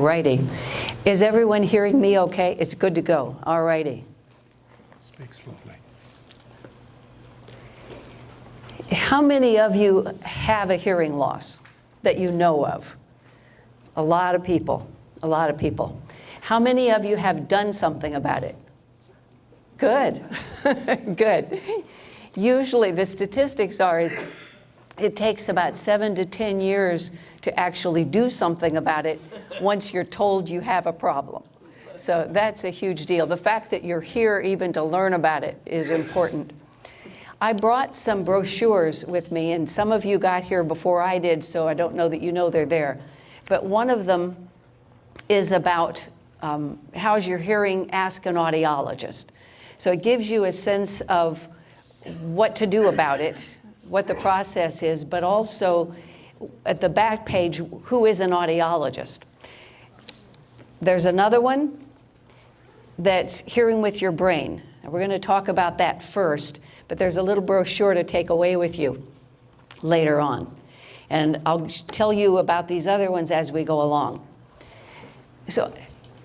righty. Is everyone hearing me okay? It's good to go. All righty. Speak slowly. How many of you have a hearing loss that you know of? A lot of people. A lot of people. How many of you have done something about it? Good. Good. Usually the statistics are is it takes about 7 to 10 years to actually do something about it once you're told you have a problem. So that's a huge deal. The fact that you're here even to learn about it is important. I brought some brochures with me, and some of you got here before I did, so I don't know that you know they're there. But one of them is about how's your hearing? Ask an audiologist. So it gives you a sense of what to do about it, what the process is, but also at the back page, who is an audiologist? There's another one that's hearing with your brain. And we're going to talk about that first, but there's a little brochure to take away with you later on. And I'll tell you about these other ones as we go along. So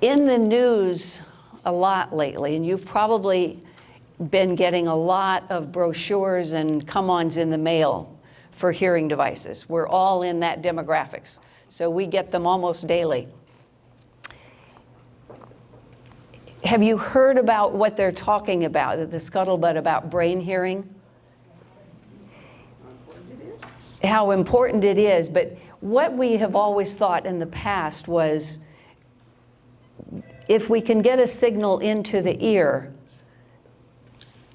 in the news a lot lately, and you've probably been getting a lot of brochures and come-ons in the mail for hearing devices. We're all in that demographics, so we get them almost daily. Have you heard about what they're talking about, the scuttlebutt about brain hearing? How important it is, but what we have always thought in the past was if we can get a signal into the ear,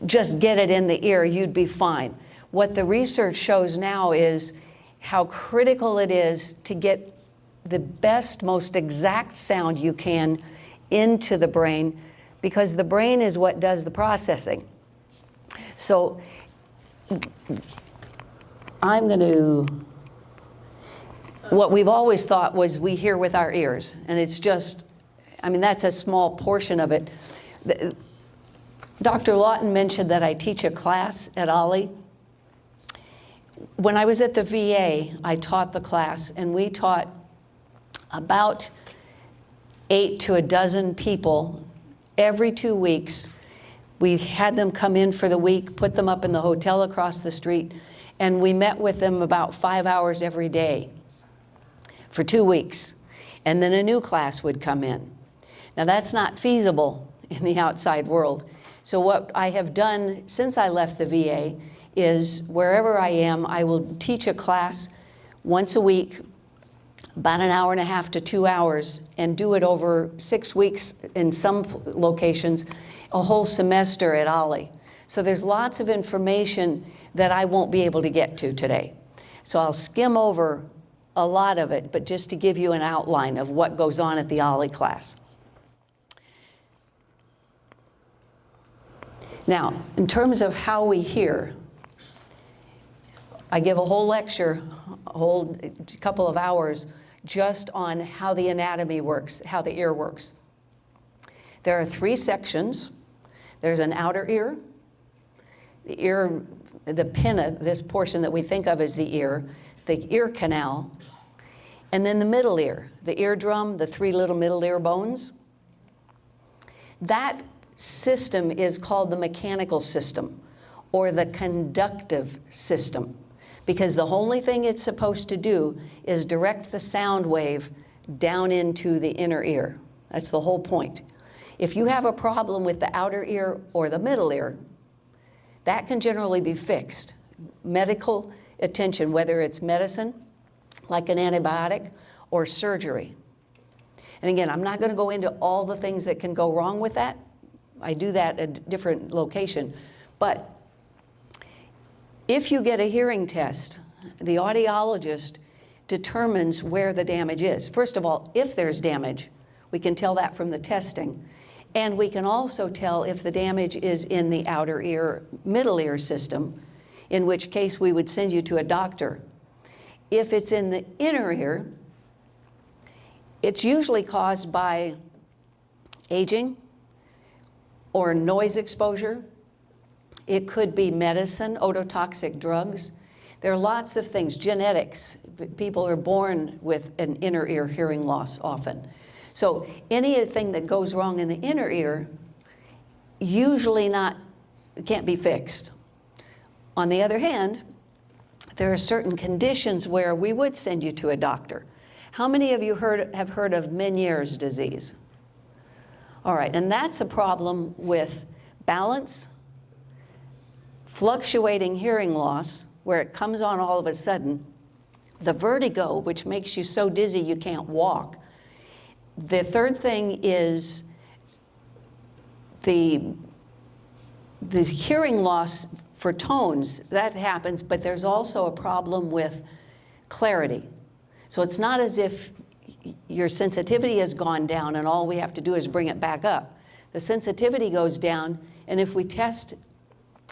just get it in the ear, you'd be fine. What the research shows now is how critical it is to get the best, most exact sound you can into the brain, because the brain is what does the processing. So I'm going to, what we've always thought was we hear with our ears, and it's just, I mean, that's a small portion of it. Dr. Lawton mentioned that I teach a class at OLLI. When I was at the VA, I taught the class, and we taught about 8 to a dozen people every 2 weeks. We had them come in for the week, put them up in the hotel across the street, and we met with them about 5 hours every day for 2 weeks. And then a new class would come in. Now that's not feasible in the outside world. So what I have done since I left the VA is wherever I am, I will teach a class once a week, about an hour and a half to 2 hours, and do it over 6 weeks in some locations, a whole semester at OLLI. So there's lots of information that I won't be able to get to today. So I'll skim over a lot of it, but just to give you an outline of what goes on at the OLLI class. Now, in terms of how we hear, I give a whole lecture, a whole couple of hours, just on how the anatomy works, how the ear works. There are 3 sections. There's an outer ear, the ear, the pinna, this portion that we think of as the ear canal, and then the middle ear, the eardrum, the 3 little middle ear bones. That system is called the mechanical system or the conductive system, because the only thing it's supposed to do is direct the sound wave down into the inner ear. That's the whole point. If you have a problem with the outer ear or the middle ear, that can generally be fixed. Medical attention, whether it's medicine, like an antibiotic, or surgery. And again, I'm not going to go into all the things that can go wrong with that. I do that at a different location. But if you get a hearing test, the audiologist determines where the damage is. First of all, if there's damage, we can tell that from the testing. And we can also tell if the damage is in the outer ear, middle ear system, in which case we would send you to a doctor. If it's in the inner ear, it's usually caused by aging or noise exposure. It could be medicine, ototoxic drugs. There are lots of things, genetics. People are born with an inner ear hearing loss often. So anything that goes wrong in the inner ear usually can't be fixed. On the other hand, there are certain conditions where we would send you to a doctor. How many of you have heard of Meniere's disease? All right, and that's a problem with balance, fluctuating hearing loss, where it comes on all of a sudden, the vertigo, which makes you so dizzy you can't walk. The third thing is the hearing loss for tones. That happens, but there's also a problem with clarity. So it's not as if your sensitivity has gone down and all we have to do is bring it back up. The sensitivity goes down, and if we test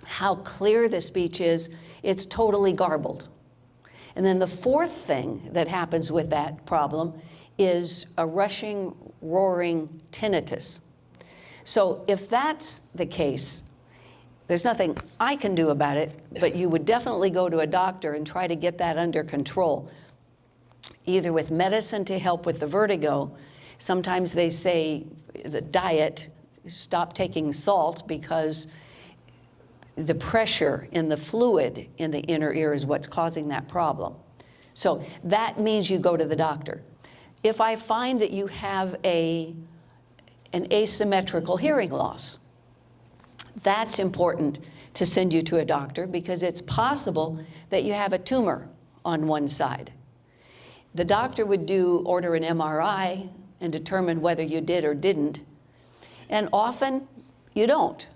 how clear the speech is, it's totally garbled. And then the fourth thing that happens with that problem is a rushing, roaring tinnitus. So if that's the case, there's nothing I can do about it, but you would definitely go to a doctor and try to get that under control, either with medicine to help with the vertigo. Sometimes they say the diet, stop taking salt because the pressure in the fluid in the inner ear is what's causing that problem. So that means you go to the doctor. If I find that you have an asymmetrical hearing loss, that's important to send you to a doctor because it's possible that you have a tumor on one side. The doctor would order an MRI and determine whether you did or didn't, and often you don't.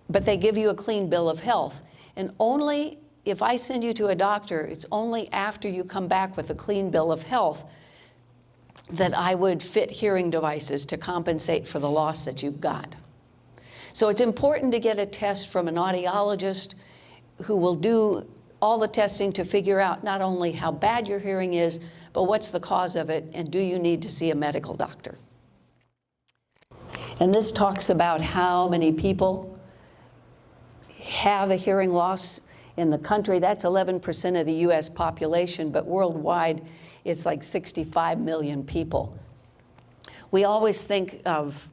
But they give you a clean bill of health. And only if I send you to a doctor, it's only after you come back with a clean bill of health that I would fit hearing devices to compensate for the loss that you've got. So it's important to get a test from an audiologist who will do all the testing to figure out not only how bad your hearing is, but what's the cause of it, and do you need to see a medical doctor. And this talks about how many people have a hearing loss in the country. That's 11% of the US population, but worldwide it's like 65 million people. We always think of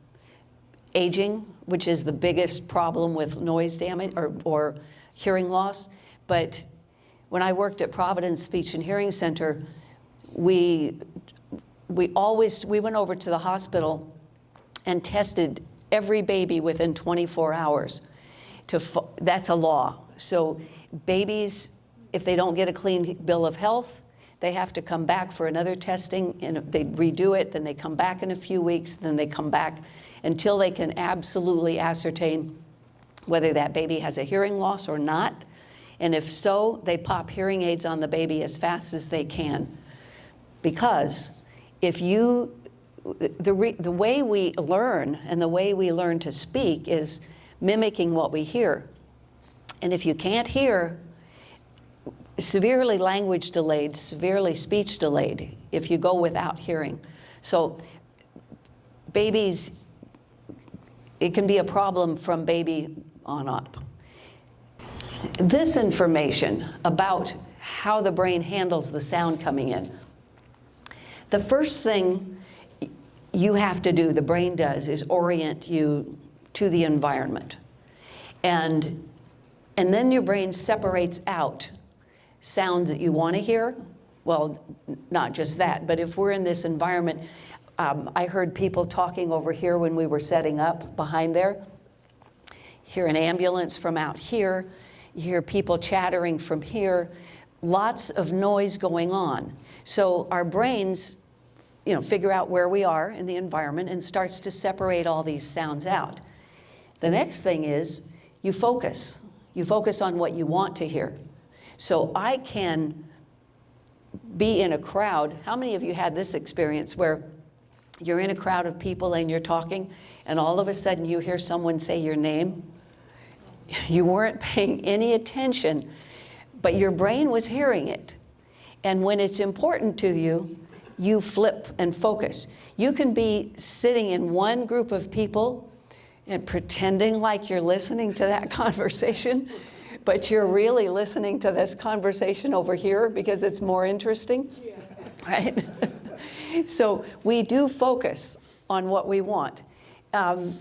aging, which is the biggest problem with noise damage or hearing loss, but when I worked at Providence Speech and Hearing Center, we went over to the hospital and tested every baby within 24 hours. That's a law. So babies, if they don't get a clean bill of health, they have to come back for another testing, and they redo it, then they come back in a few weeks, then they come back until they can absolutely ascertain whether that baby has a hearing loss or not. And if so, they pop hearing aids on the baby as fast as they can. Because if the way we learn and the way we learn to speak is mimicking what we hear. And if you can't hear, severely language delayed, severely speech delayed if you go without hearing. So babies, it can be a problem from baby on up. This information about how the brain handles the sound coming in. The first thing you have to do, the brain does, is orient you to the environment. And then your brain separates out sounds that you want to hear. Well, not just that, but if we're in this environment, I heard people talking over here when we were setting up behind there. You hear an ambulance from out here. You hear people chattering from here. Lots of noise going on. So our brains, figure out where we are in the environment and starts to separate all these sounds out. The next thing is you focus. You focus on what you want to hear. So I can be in a crowd. How many of you had this experience where you're in a crowd of people and you're talking and all of a sudden you hear someone say your name? You weren't paying any attention, but your brain was hearing it. And when it's important to you, you flip and focus. You can be sitting in one group of people and pretending like you're listening to that conversation, but you're really listening to this conversation over here because it's more interesting, right? So we do focus on what we want and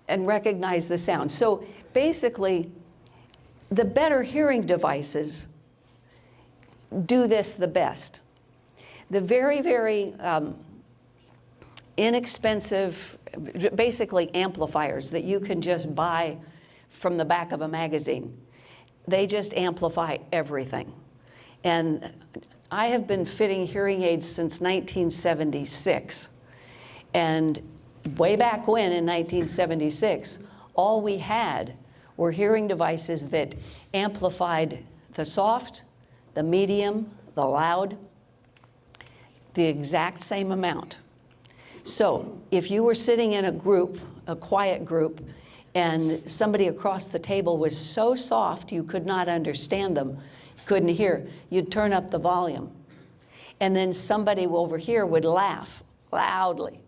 recognize the sound. So basically, the better hearing devices do this the best. The very, very inexpensive, basically amplifiers that you can just buy from the back of a magazine, they just amplify everything. And I have been fitting hearing aids since 1976. And way back when, in 1976, all we had were hearing devices that amplified the soft, the medium, the loud, the exact same amount. So if you were sitting in a group, a quiet group, and somebody across the table was so soft you could not understand them, you couldn't hear, you'd turn up the volume. And then somebody over here would laugh loudly,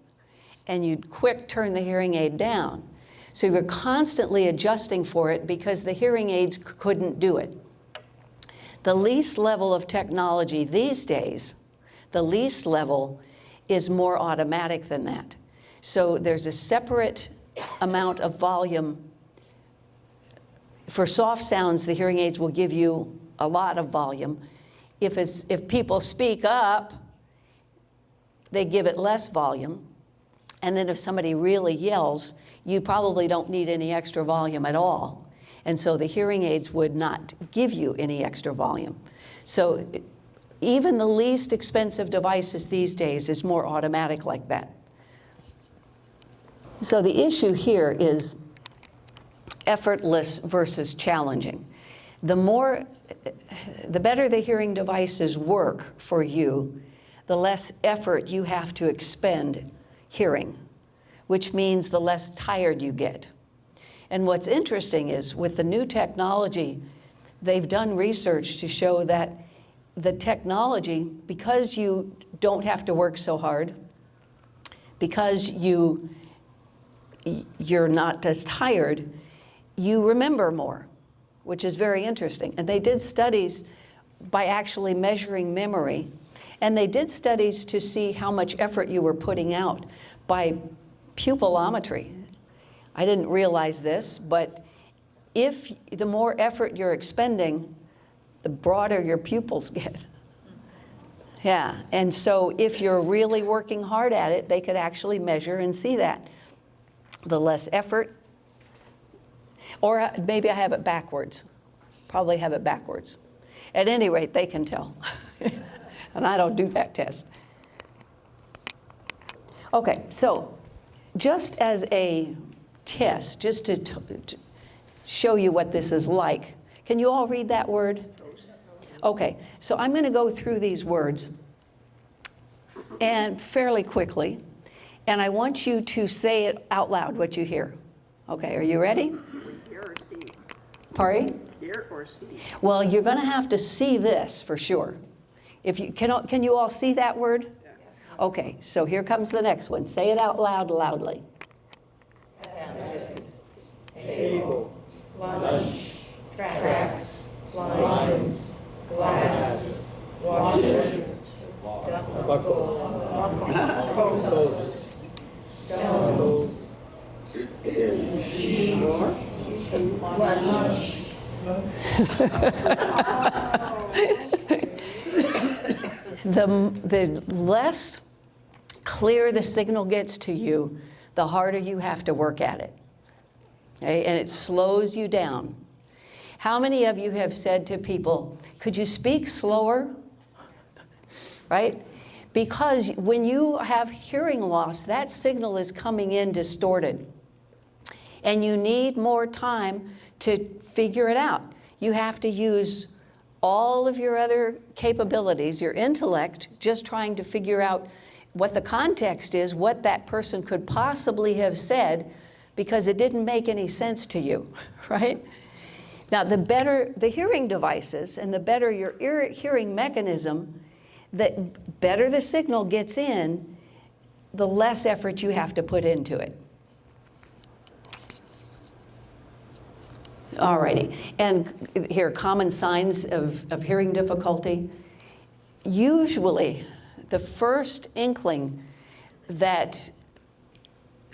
and you'd quick turn the hearing aid down. So you were constantly adjusting for it because the hearing aids couldn't do it. The least level of technology these days, the least level is more automatic than that. So there's a separate amount of volume. For soft sounds, the hearing aids will give you a lot of volume. If people speak up, they give it less volume. And then if somebody really yells, you probably don't need any extra volume at all. And so the hearing aids would not give you any extra volume. So even the least expensive devices these days is more automatic like that. So the issue here is effortless versus challenging. The better the hearing devices work for you, the less effort you have to expend hearing, which means the less tired you get. And what's interesting is with the new technology, they've done research to show that the technology, because you don't have to work so hard, because you're not as tired, you remember more, which is very interesting. And they did studies by actually measuring memory, and they did studies to see how much effort you were putting out by pupillometry. I didn't realize this, but if the more effort you're expending, the broader your pupils get. Yeah, and so if you're really working hard at it, they could actually measure and see that. The less effort, or maybe I have it backwards. Probably have it backwards. At any rate, they can tell. And I don't do that test. Okay, so just as a test, just to show you what this is like, can you all read that word? Okay, so I'm going to go through these words and fairly quickly, and I want you to say it out loud what you hear. Okay, are you ready? Hear or see? Pardon? Hear or see? Well, you're going to have to see this for sure. If you can you all see that word? Yes. Okay, so here comes the next one. Say it out loud loudly. Table, lunch, tracks, lines, glass, washer, buckle, coast, stones, machine, lunch. The less clear the signal gets to you, the harder you have to work at it. Okay? And it slows you down. How many of you have said to people, could you speak slower? Right? Because when you have hearing loss, that signal is coming in distorted. And you need more time to figure it out. You have to use all of your other capabilities, your intellect, just trying to figure out what the context is, what that person could possibly have said, because it didn't make any sense to you, right? Now, the better the hearing devices and the better your hearing mechanism, the better the signal gets in, the less effort you have to put into it. Alrighty, and here, common signs of hearing difficulty. Usually, The first inkling that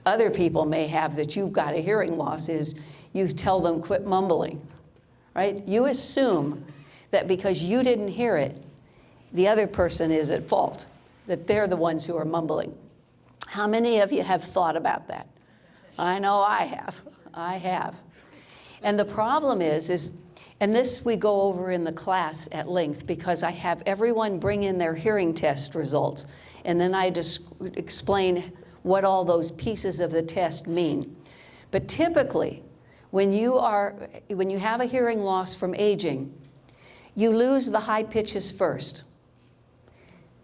other people may have that you've got a hearing loss is you tell them quit mumbling, right? You assume that because you didn't hear it, the other person is at fault, that they're the ones who are mumbling. How many of you have thought about that? I know I have. I have. And the problem is, and this we go over in the class at length because I have everyone bring in their hearing test results, and then I just explain what all those pieces of the test mean. But typically, when you have a hearing loss from aging, you lose the high pitches first.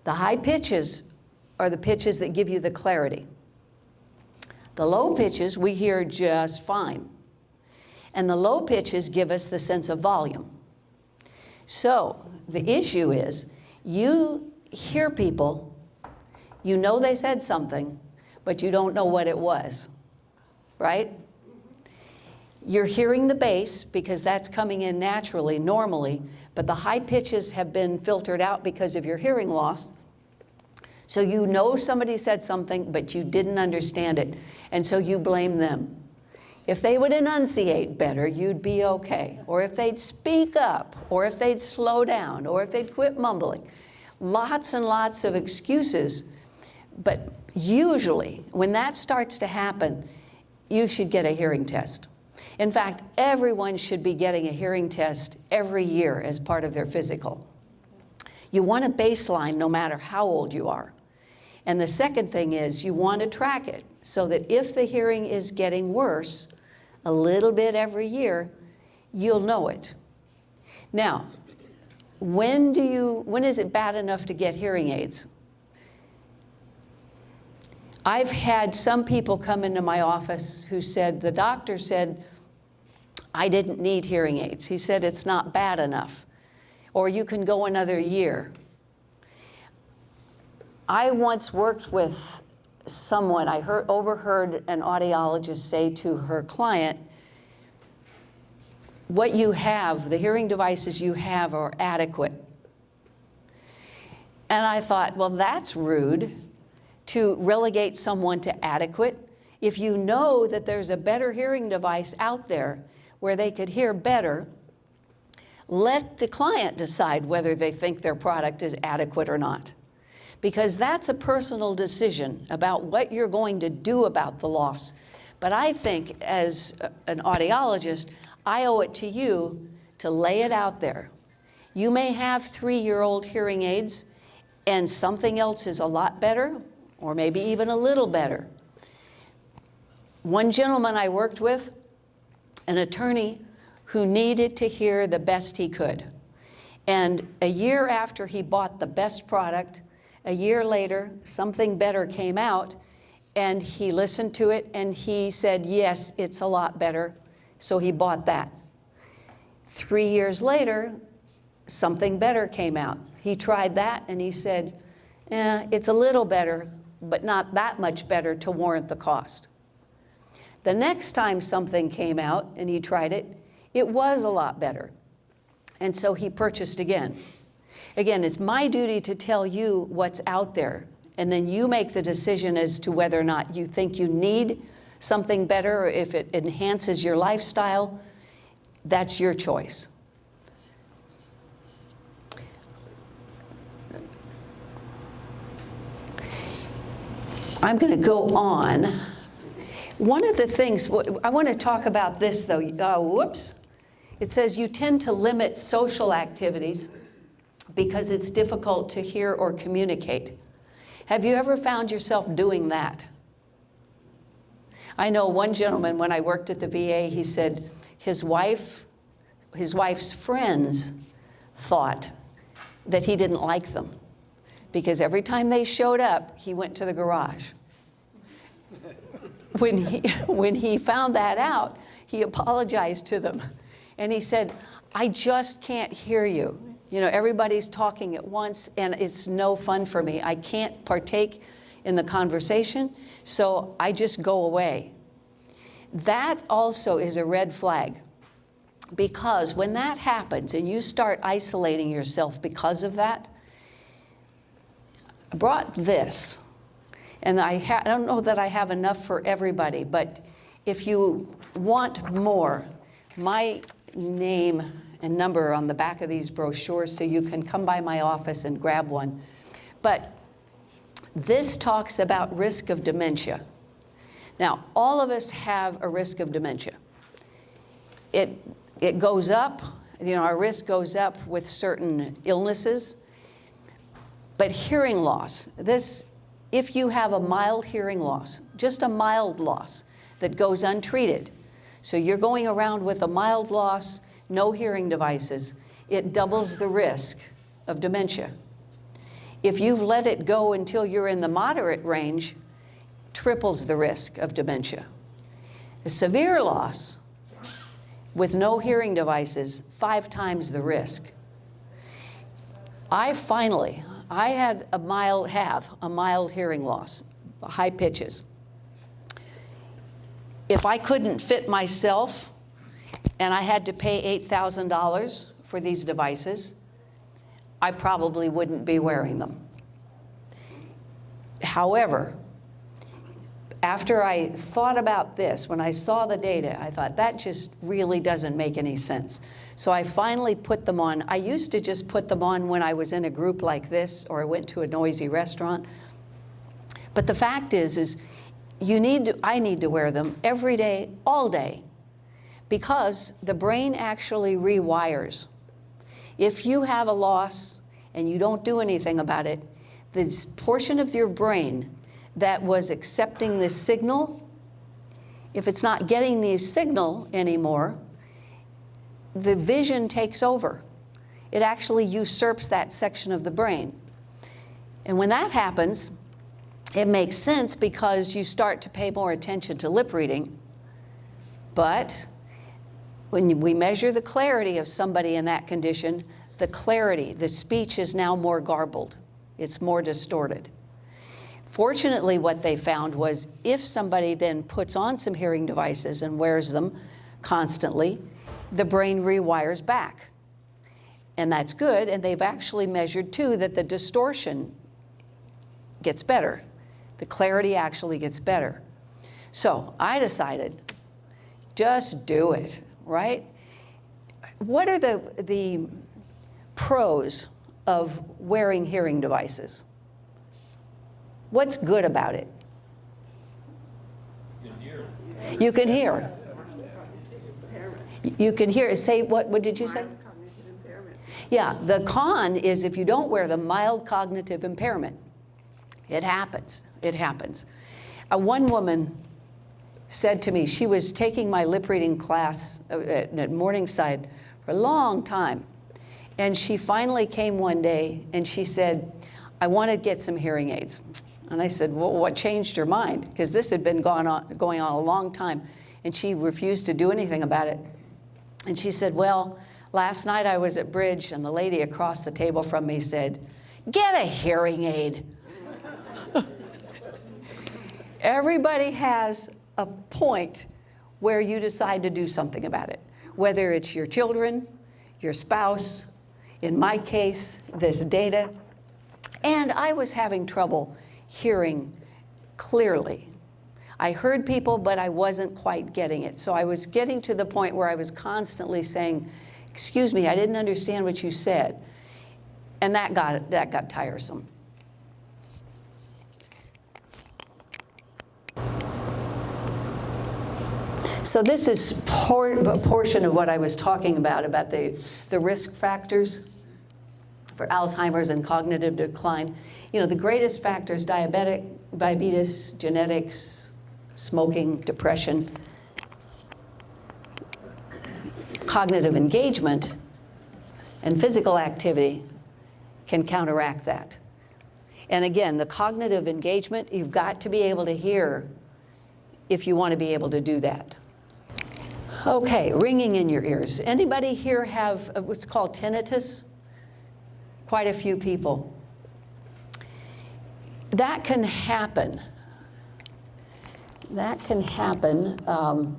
The high pitches are the pitches that give you the clarity. The low pitches we hear just fine. And the low pitches give us the sense of volume. So the issue is you hear people, you know they said something, but you don't know what it was, right? You're hearing the bass because that's coming in naturally, normally, but the high pitches have been filtered out because of your hearing loss. So you know somebody said something, but you didn't understand it, and so you blame them. If they would enunciate better, you'd be okay. Or if they'd speak up, or if they'd slow down, or if they'd quit mumbling. Lots and lots of excuses, but usually when that starts to happen, you should get a hearing test. In fact, everyone should be getting a hearing test every year as part of their physical. You want a baseline no matter how old you are. And the second thing is you want to track it so that if the hearing is getting worse a little bit every year, you'll know it. Now, when is it bad enough to get hearing aids? I've had some people come into my office who said, the doctor said, I didn't need hearing aids. He said, it's not bad enough. Or you can go another year. I once worked with someone, I overheard an audiologist say to her client, what you have, the hearing devices you have are adequate. And I thought, well, that's rude to relegate someone to adequate. If you know that there's a better hearing device out there where they could hear better, let the client decide whether they think their product is adequate or not. Because that's a personal decision about what you're going to do about the loss. But I think as an audiologist, I owe it to you to lay it out there. You may have 3-year-old hearing aids and something else is a lot better, or maybe even a little better. One gentleman I worked with, an attorney who needed to hear the best he could. And a year after he bought the best product, a year later, something better came out, and he listened to it, and he said, yes, it's a lot better, so he bought that. 3 years later, something better came out. He tried that, and he said, it's a little better, but not that much better to warrant the cost. The next time something came out, and he tried it, it was a lot better, and so he purchased again. Again, it's my duty to tell you what's out there, and then you make the decision as to whether or not you think you need something better, or if it enhances your lifestyle. That's your choice. I'm going to go on. One of the things, I want to talk about this though, whoops. It says you tend to limit social activities because it's difficult to hear or communicate. Have you ever found yourself doing that? I know one gentleman, when I worked at the VA, he said his wife's friends thought that he didn't like them because every time they showed up, he went to the garage. When he found that out, he apologized to them. And he said, I just can't hear you. You know, everybody's talking at once, and it's no fun for me. I can't partake in the conversation, so I just go away. That also is a red flag, because when that happens and you start isolating yourself because of that, I brought this, and I don't know that I have enough for everybody, but if you want more, my name and number on the back of these brochures, so you can come by my office and grab one. But this talks about risk of dementia. Now, all of us have a risk of dementia. It goes up, our risk goes up with certain illnesses. But hearing loss, if you have a mild hearing loss, just a mild loss that goes untreated, so you're going around with a mild loss, no hearing devices, it doubles the risk of dementia. If you've let it go until you're in the moderate range, triples the risk of dementia. A severe loss with no hearing devices, 5 times the risk. I had a mild hearing loss, high pitches. If I couldn't fit myself and I had to pay $8,000 for these devices, I probably wouldn't be wearing them. However, after I thought about this, when I saw the data, I thought that just really doesn't make any sense. So I finally put them on. I used to just put them on when I was in a group like this or I went to a noisy restaurant. But the fact is I need to wear them every day, all day, because the brain actually rewires. If you have a loss and you don't do anything about it, this portion of your brain that was accepting this signal, if it's not getting the signal anymore, the vision takes over. It actually usurps that section of the brain. And when that happens, it makes sense because you start to pay more attention to lip reading. But when we measure the clarity of somebody in that condition, the speech is now more garbled. It's more distorted. Fortunately, what they found was if somebody then puts on some hearing devices and wears them constantly, the brain rewires back. And that's good, and they've actually measured too that the distortion gets better. The clarity actually gets better. So I decided, just do it, right? What are the pros of wearing hearing devices? What's good about it? You can hear. You can hear. Say, what did you say? Yeah, the con is if you don't wear them, mild cognitive impairment. It happens. It happens. One woman said to me, she was taking my lip reading class at Morningside for a long time. And she finally came one day and she said, I want to get some hearing aids. And I said, well, what changed your mind? Because this had been going on a long time. And she refused to do anything about it. And she said, well, last night I was at bridge and the lady across the table from me said, get a hearing aid. Everybody has a point where you decide to do something about it, whether it's your children, your spouse, in my case, this data. And I was having trouble hearing clearly. I heard people, but I wasn't quite getting it. So I was getting to the point where I was constantly saying, excuse me, I didn't understand what you said. And that got tiresome. So this is a portion of what I was talking about the risk factors for Alzheimer's and cognitive decline. The greatest factors: diabetes, genetics, smoking, depression, cognitive engagement, and physical activity can counteract that. And again, the cognitive engagement, you've got to be able to hear if you want to be able to do that. Okay, ringing in your ears. Anybody here have what's called tinnitus? Quite a few people. That can happen. That can happen in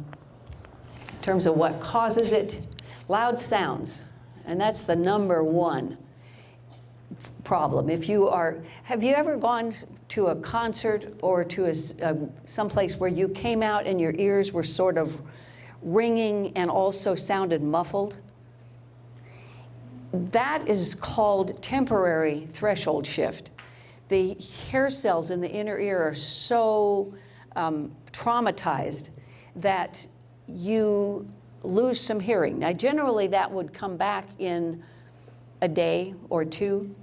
terms of what causes it. Loud sounds, and that's the #1 problem. If you are, have you ever gone to a concert or to someplace where you came out and your ears were sort of ringing and also sounded muffled? That is called temporary threshold shift. The hair cells in the inner ear are so traumatized that you lose some hearing. Now, generally that would come back in a day or two.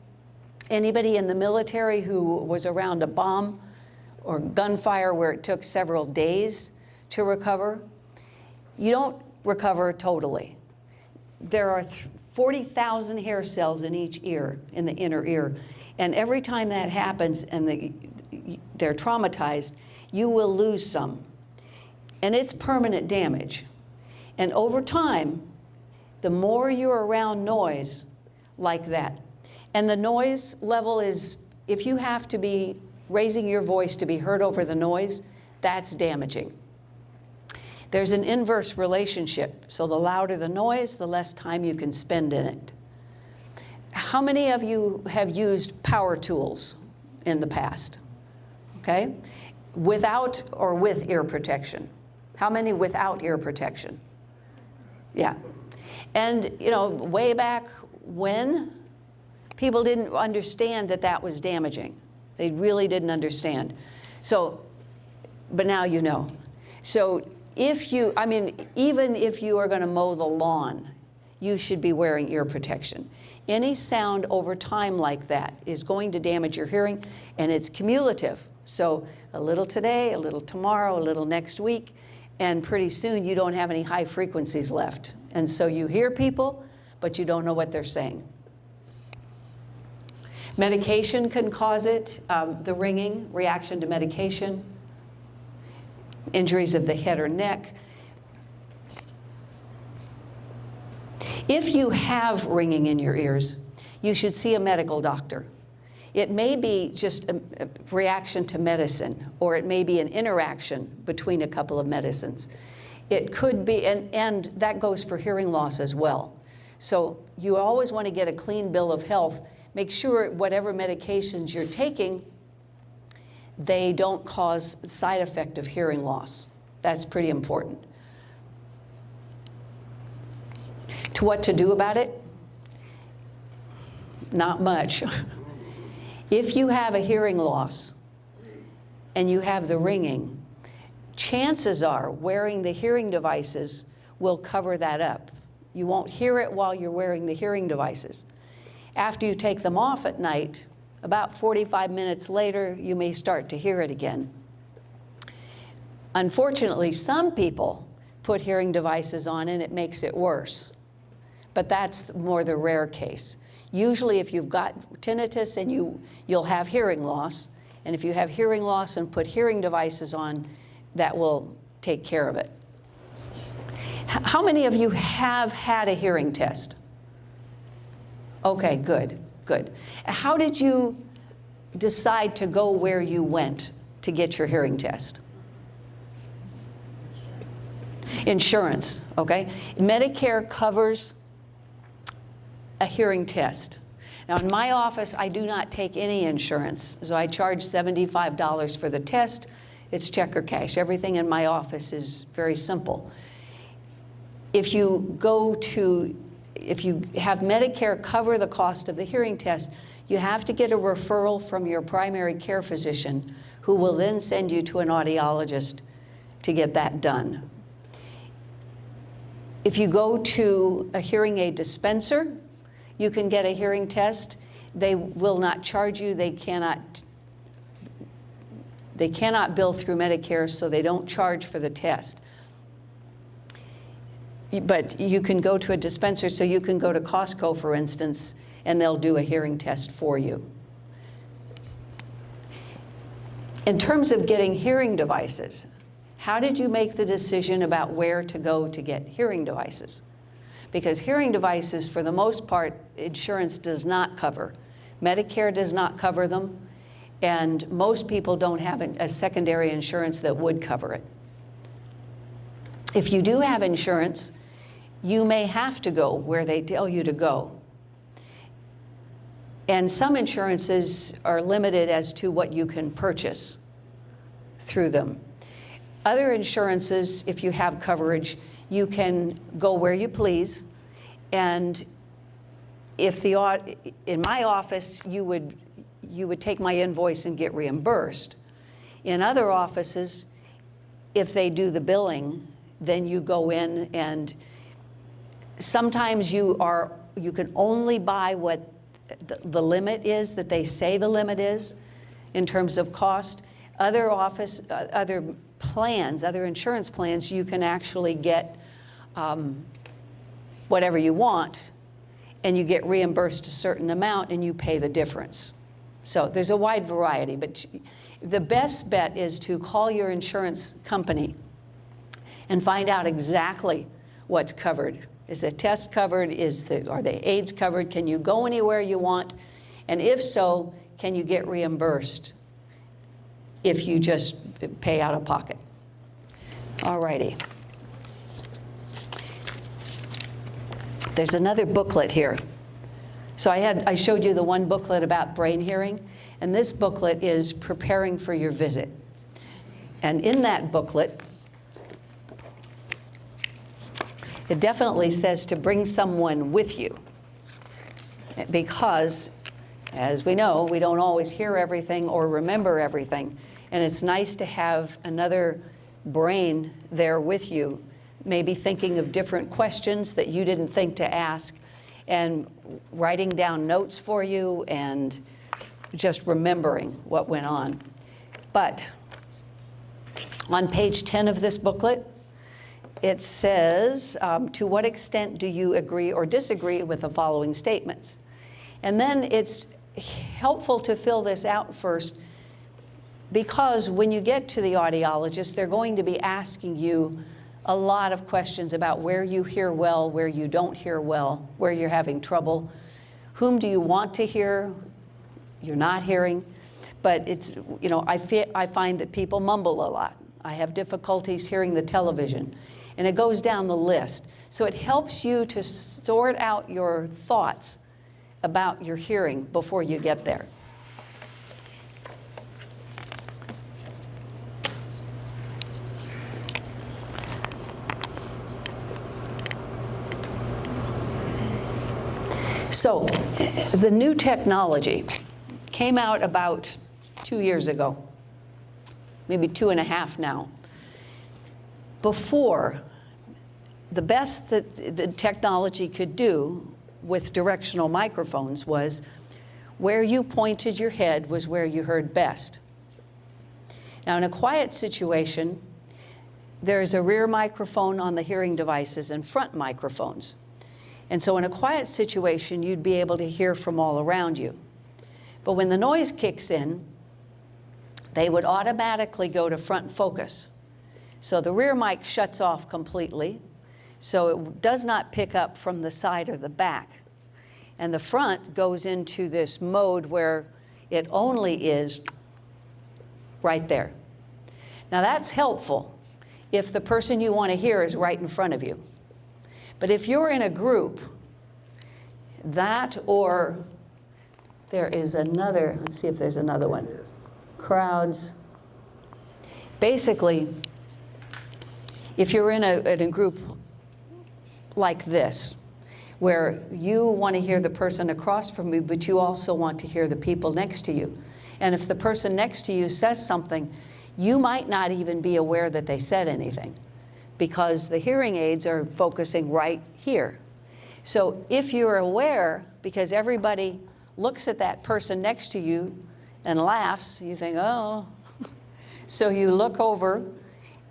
Anybody in the military who was around a bomb or gunfire where it took several days to recover, you don't recover totally. There are 40,000 hair cells in each ear, in the inner ear, and every time that happens and they're traumatized, you will lose some. And it's permanent damage. And over time, the more you're around noise like that, and the noise level is, if you have to be raising your voice to be heard over the noise, that's damaging. There's an inverse relationship. So the louder the noise, the less time you can spend in it. How many of you have used power tools in the past? Okay? Without or with ear protection? How many without ear protection? Yeah. And, you know, way back when, people didn't understand that that was damaging. They really didn't understand. So, but now you know. So if you, I mean, even if you are going to mow the lawn, you should be wearing ear protection. Any sound over time like that is going to damage your hearing, and it's cumulative. So a little today, a little tomorrow, a little next week, and pretty soon you don't have any high frequencies left. And so you hear people, but you don't know what they're saying. Medication can cause it, the ringing, reaction to medication, injuries of the head or neck. If you have ringing in your ears, you should see a medical doctor. It may be just a reaction to medicine, or it may be an interaction between a couple of medicines. It could be, and that goes for hearing loss as well. So you always want to get a clean bill of health. Make sure whatever medications you're taking, they don't cause side effect of hearing loss. That's pretty important. To what to do about it? Not much. If you have a hearing loss and you have the ringing, chances are wearing the hearing devices will cover that up. You won't hear it while you're wearing the hearing devices. After you take them off at night, about 45 minutes later, you may start to hear it again. Unfortunately, some people put hearing devices on and it makes it worse. But that's more the rare case. Usually if you've got tinnitus and you'll have hearing loss, and if you have hearing loss and put hearing devices on, that will take care of it. How many of you have had a hearing test? Okay, good, good. How did you decide to go where you went to get your hearing test? Insurance, okay? Medicare covers a hearing test. Now in my office, I do not take any insurance, so I charge $75 for the test. It's check or cash. Everything in my office is very simple. If you have Medicare cover the cost of the hearing test, you have to get a referral from your primary care physician, who will then send you to an audiologist to get that done. If you go to a hearing aid dispenser, you can get a hearing test. They will not charge you. They cannot bill through Medicare, so they don't charge for the test. But you can go to a dispenser, so you can go to Costco, for instance, and they'll do a hearing test for you. In terms of getting hearing devices, how did you make the decision about where to go to get hearing devices? Because hearing devices, for the most part, insurance does not cover. Medicare does not cover them, and most people don't have a secondary insurance that would cover it. If you do have insurance, you may have to go where they tell you to go. And some insurances are limited as to what you can purchase through them. Other insurances, if you have coverage, you can go where you please. And if in my office, you would take my invoice and get reimbursed. In other offices, if they do the billing, then you go in, and sometimes you can only buy what the limit is that they say the limit is in terms of cost. Other plans, other insurance plans, you can actually get whatever you want, and you get reimbursed a certain amount and you pay the difference. So there's a wide variety, but the best bet is to call your insurance company and find out exactly what's covered. Is the test covered? Are the aids covered? Can you go anywhere you want? And if so, can you get reimbursed if you just pay out of pocket? All righty. There's another booklet here. So I showed you the one booklet about brain hearing, and this booklet is preparing for your visit. And in that booklet, it definitely says to bring someone with you, because, as we know, we don't always hear everything or remember everything, and it's nice to have another brain there with you, maybe thinking of different questions that you didn't think to ask, and writing down notes for you, and just remembering what went on. But on page 10 of this booklet, it says, to what extent do you agree or disagree with the following statements? And then it's helpful to fill this out first, because when you get to the audiologist, they're going to be asking you a lot of questions about where you hear well, where you don't hear well, where you're having trouble, whom do you want to hear, you're not hearing. But it's, I find that people mumble a lot. I have difficulties hearing the television, and it goes down the list. So it helps you to sort out your thoughts about your hearing before you get there. So the new technology came out about 2 years ago, maybe 2.5 now. Before, the best that the technology could do with directional microphones was where you pointed your head was where you heard best. Now, in a quiet situation, there's a rear microphone on the hearing devices and front microphones. And so in a quiet situation, you'd be able to hear from all around you. But when the noise kicks in, they would automatically go to front focus. So the rear mic shuts off completely, so it does not pick up from the side or the back. And the front goes into this mode where it only is right there. Now that's helpful if the person you want to hear is right in front of you. But if you're in a group, that, or there is another, let's see if there's another one. Crowds. Basically, if you're in a group like this, where you want to hear the person across from you, but you also want to hear the people next to you. And if the person next to you says something, you might not even be aware that they said anything, because the hearing aids are focusing right here. So if you're aware, because everybody looks at that person next to you and laughs, you think, oh. So you look over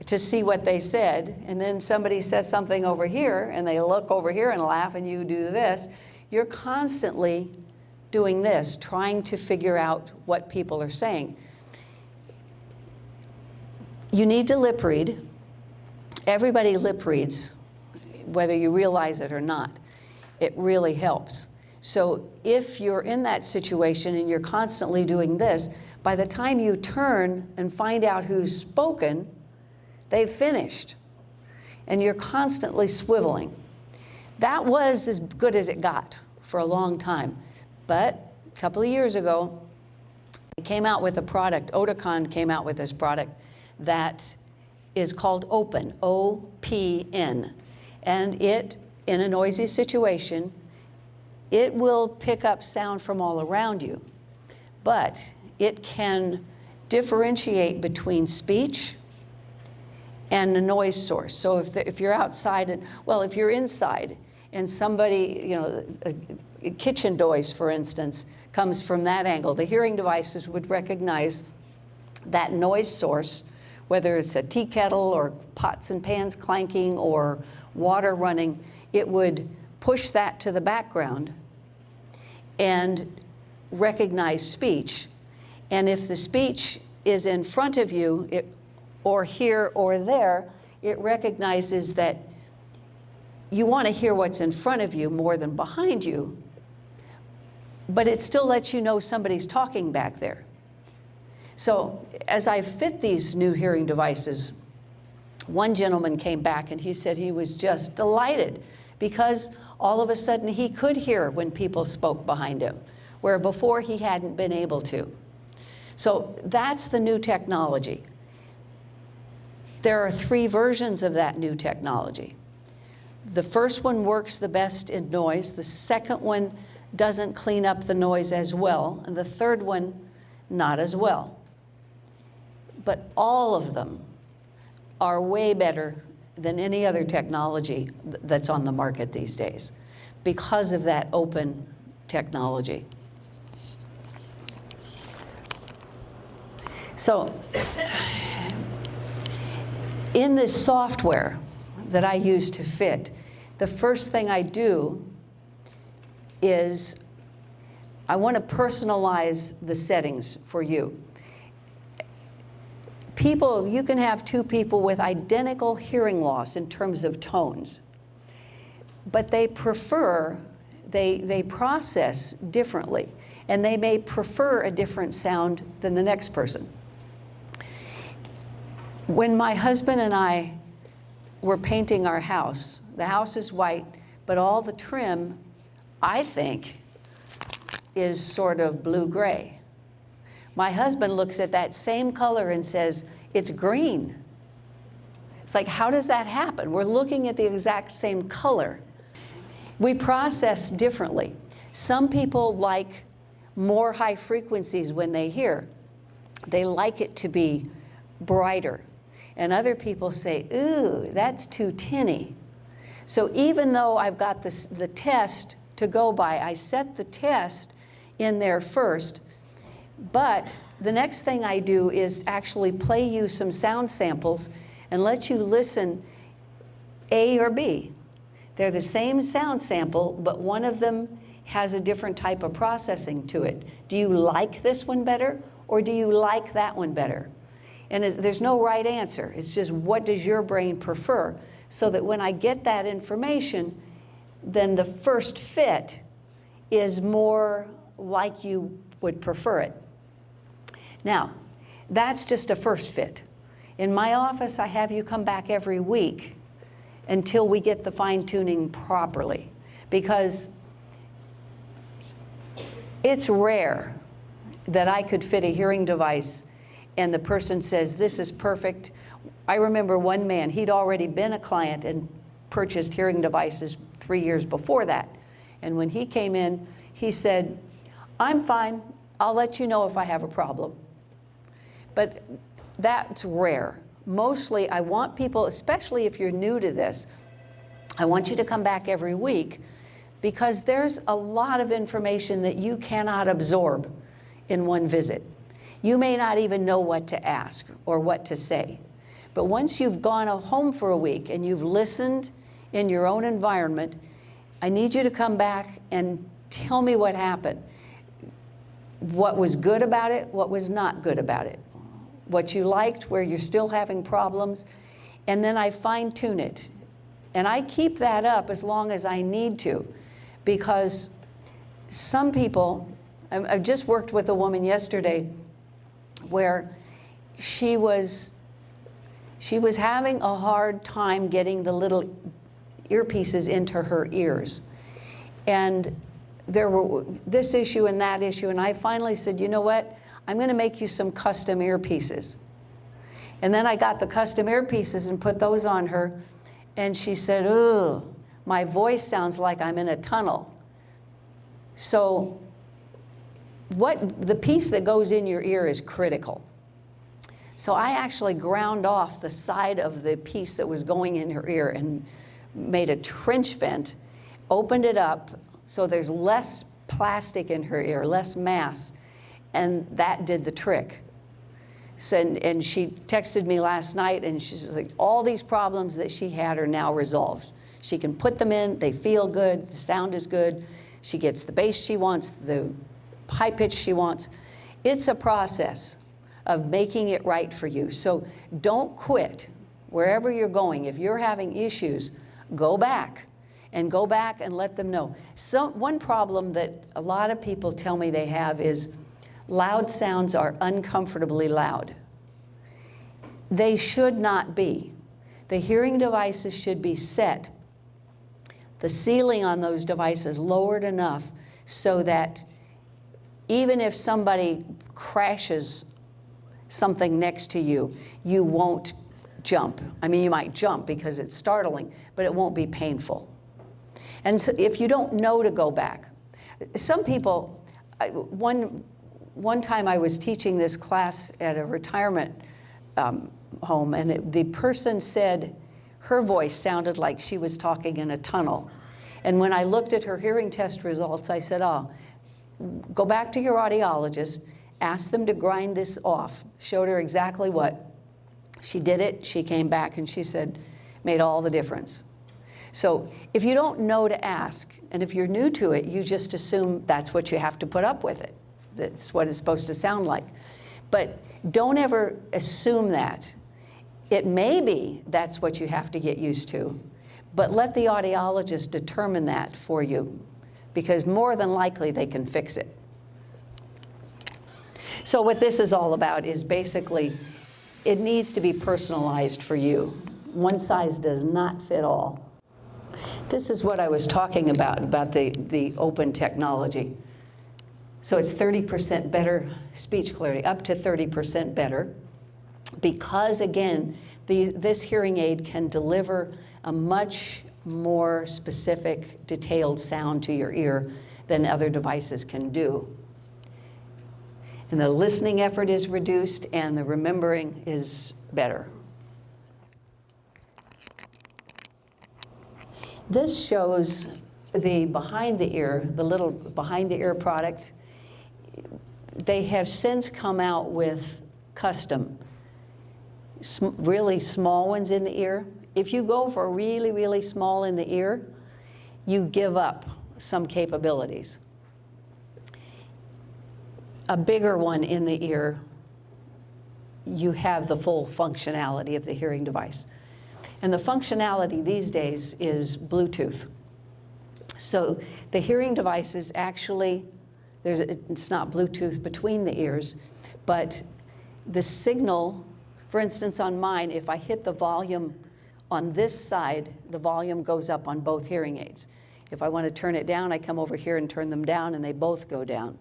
to see what they said, and then somebody says something over here, and they look over here and laugh, and you do this. You're constantly doing this, trying to figure out what people are saying. You need to lip read. Everybody lip reads, whether you realize it or not. It really helps. So if you're in that situation and you're constantly doing this, by the time you turn and find out who's spoken, they've finished. And you're constantly swiveling. That was as good as it got for a long time. But a couple of years ago, they came out with a product, Oticon came out with this product that is called Open, O-P-N. And it, in a noisy situation, it will pick up sound from all around you, but it can differentiate between speech and the noise source. So if you're outside, and well, if you're inside and somebody, you know, a kitchen noise, for instance, comes from that angle, the hearing devices would recognize that noise source, whether it's a tea kettle or pots and pans clanking or water running, it would push that to the background and recognize speech. And if the speech is in front of you, or here or there, it recognizes that you want to hear what's in front of you more than behind you, but it still lets you know somebody's talking back there. So as I fit these new hearing devices, one gentleman came back and he said he was just delighted because all of a sudden he could hear when people spoke behind him, where before he hadn't been able to. So that's the new technology. There are 3 versions of that new technology. The first one works the best in noise. The second one doesn't clean up the noise as well. And the third one, not as well. But all of them are way better than any other technology that's on the market these days because of that open technology. So in this software that I use to fit, the first thing I do is I want to personalize the settings for you. You can have 2 people with identical hearing loss in terms of tones, but they process differently, and they may prefer a different sound than the next person. When my husband and I were painting our house, the house is white, but all the trim, I think, is sort of blue-gray. My husband looks at that same color and says, it's green. It's like, how does that happen? We're looking at the exact same color. We process differently. Some people like more high frequencies when they hear. They like it to be brighter. And other people say, ooh, that's too tinny. So even though I've got the test to go by, I set the test in there first, but the next thing I do is actually play you some sound samples and let you listen A or B. They're the same sound sample, but one of them has a different type of processing to it. Do you like this one better, or do you like that one better? And there's no right answer. It's just, what does your brain prefer? So that when I get that information, then the first fit is more like you would prefer it. Now, that's just a first fit. In my office, I have you come back every week until we get the fine-tuning properly, because it's rare that I could fit a hearing device and the person says, this is perfect. I remember one man, he'd already been a client and purchased hearing devices 3 years before that. And when he came in, he said, I'm fine. I'll let you know if I have a problem. But that's rare. Mostly, I want people, especially if you're new to this, I want you to come back every week, because there's a lot of information that you cannot absorb in one visit. You may not even know what to ask or what to say. But once you've gone home for a week and you've listened in your own environment, I need you to come back and tell me what happened. What was good about it, what was not good about it. What you liked, where you're still having problems, and then I fine-tune it. And I keep that up as long as I need to, because some people, I just worked with a woman yesterday where she was having a hard time getting the little earpieces into her ears. And there were this issue and that issue, and I finally said, you know what? I'm going to make you some custom earpieces. And then I got the custom earpieces and put those on her, and she said, "Ugh, my voice sounds like I'm in a tunnel." So the piece that goes in your ear is critical. So I actually ground off the side of the piece that was going in her ear and made a trench vent, opened it up so there's less plastic in her ear, less mass, and that did the trick. So, and she texted me last night, and she's like, all these problems that she had are now resolved. She can put them in, they feel good, the sound is good, she gets the bass she wants, the high pitch she wants. It's a process of making it right for you. So don't quit wherever you're going. If you're having issues, go back and let them know. So one problem that a lot of people tell me they have is loud sounds are uncomfortably loud. They should not be. The hearing devices should be set, the ceiling on those devices lowered enough so that even if somebody crashes something next to you, you won't jump. I mean, you might jump because it's startling, but it won't be painful. And so if you don't know to go back, some people, one time I was teaching this class at a retirement home, and the person said her voice sounded like she was talking in a tunnel. And when I looked at her hearing test results, I said, oh, go back to your audiologist, ask them to grind this off. Showed her exactly what. She did it, she came back, and she said, made all the difference. So if you don't know to ask, and if you're new to it, you just assume that's what you have to put up with it. That's what it's supposed to sound like. But don't ever assume that. It may be that's what you have to get used to, but let the audiologist determine that for you, because more than likely they can fix it. So what this is all about is basically, it needs to be personalized for you. One size does not fit all. This is what I was talking about the open technology. So it's 30% better speech clarity, up to 30% better, because again, this hearing aid can deliver a much more specific, detailed sound to your ear than other devices can do. And the listening effort is reduced, and the remembering is better. This shows the behind the ear, the little behind the ear product. They have since come out with custom, really small ones in the ear. If you go for really, really small in the ear, you give up some capabilities. A bigger one in the ear, you have the full functionality of the hearing device. And the functionality these days is Bluetooth. So the hearing devices actually, it's not Bluetooth between the ears, but the signal, for instance on mine, if I hit the volume on this side, the volume goes up on both hearing aids. If I want to turn it down, I come over here and turn them down, and they both go down.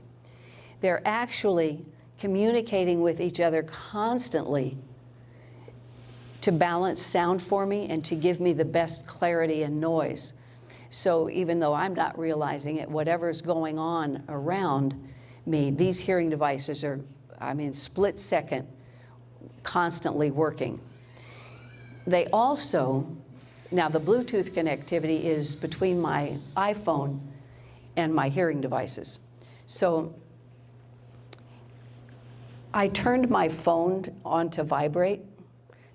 They're actually communicating with each other constantly to balance sound for me and to give me the best clarity and noise. So even though I'm not realizing it, whatever's going on around me, these hearing devices are, I mean, split second, constantly working. They also, now the Bluetooth connectivity is between my iPhone and my hearing devices. So I turned my phone on to vibrate,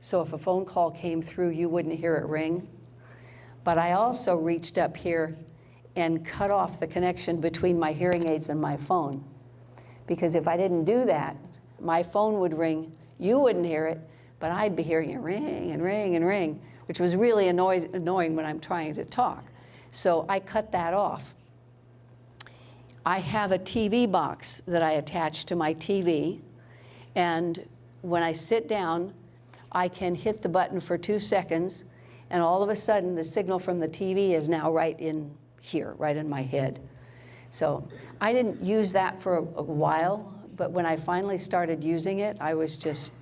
so if a phone call came through, you wouldn't hear it ring. But I also reached up here and cut off the connection between my hearing aids and my phone. Because if I didn't do that, my phone would ring, you wouldn't hear it, but I'd be hearing it ring and ring and ring, which was really annoying when I'm trying to talk. So I cut that off. I have a TV box that I attach to my TV, and when I sit down, I can hit the button for 2 seconds, and all of a sudden the signal from the TV is now right in here, right in my head. So I didn't use that for a while, but when I finally started using it, I was just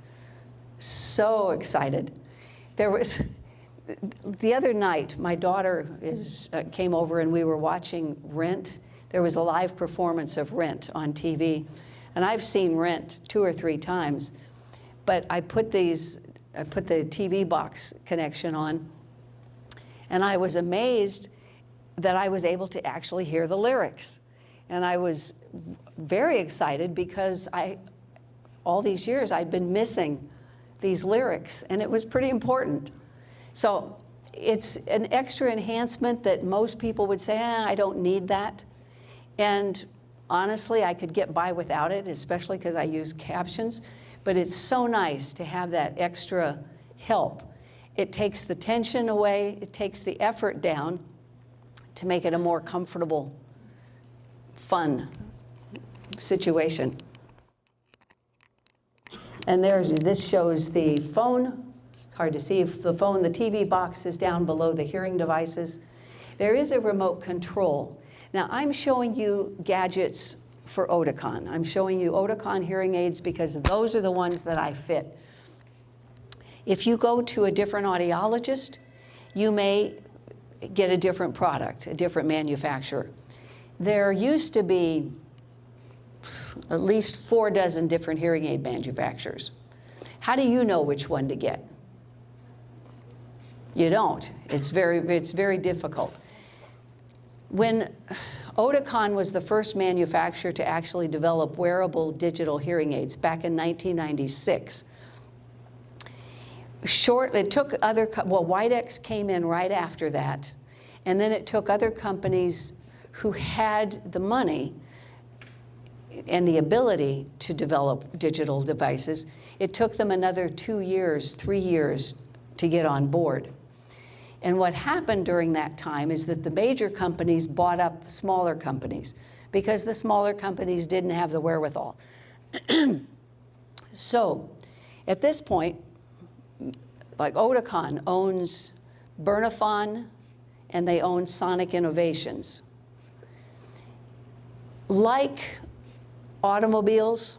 so excited. There was, the other night, my daughter came over and we were watching Rent. There was a live performance of Rent on TV. And I've seen Rent 2 or 3 times, but I put the TV box connection on, and I was amazed that I was able to actually hear the lyrics. And I was very excited because all these years I'd been missing these lyrics, and it was pretty important. So it's an extra enhancement that most people would say, I don't need that. And honestly, I could get by without it, especially because I use captions, but it's so nice to have that extra help. It takes the tension away, it takes the effort down to make it a more comfortable, fun situation. And this shows the phone. It's hard to see if the phone, the TV box is down below the hearing devices. There is a remote control. Now, I'm showing you gadgets for Oticon. I'm showing you Oticon hearing aids because those are the ones that I fit. If you go to a different audiologist, you may get a different product, a different manufacturer. There used to be at least 4 dozen different hearing aid manufacturers. How do you know which one to get? You don't. It's very difficult. When Oticon was the first manufacturer to actually develop wearable digital hearing aids back in 1996, it took Widex came in right after that, and then it took other companies who had the money and the ability to develop digital devices. It took them another 2 years, 3 years to get on board. And what happened during that time is that the major companies bought up smaller companies because the smaller companies didn't have the wherewithal. So at this point, like Oticon owns Bernafon and they own Sonic Innovations. Like automobiles,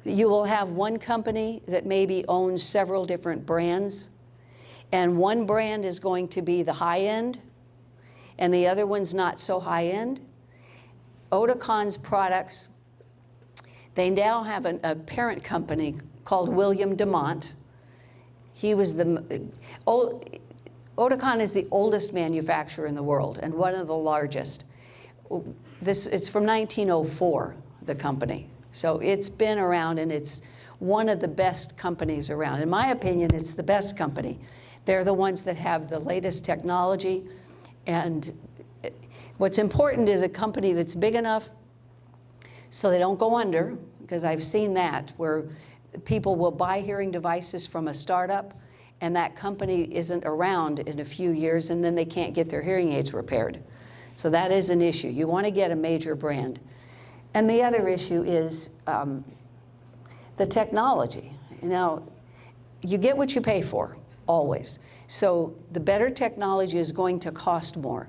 you will have one company that maybe owns several different brands, and one brand is going to be the high end, and the other one's not so high end. Oticon's products, they now have a parent company called William Demont. He was Oticon is the oldest manufacturer in the world and one of the largest. It's from 1904, the company. So it's been around, and it's one of the best companies around. In my opinion, it's the best company. They're the ones that have the latest technology. And what's important is a company that's big enough so they don't go under, because I've seen that, where people will buy hearing devices from a startup, and that company isn't around in a few years, and then they can't get their hearing aids repaired. So that is an issue. You want to get a major brand. And the other issue is the technology. Now, you get what you pay for, always. So the better technology is going to cost more.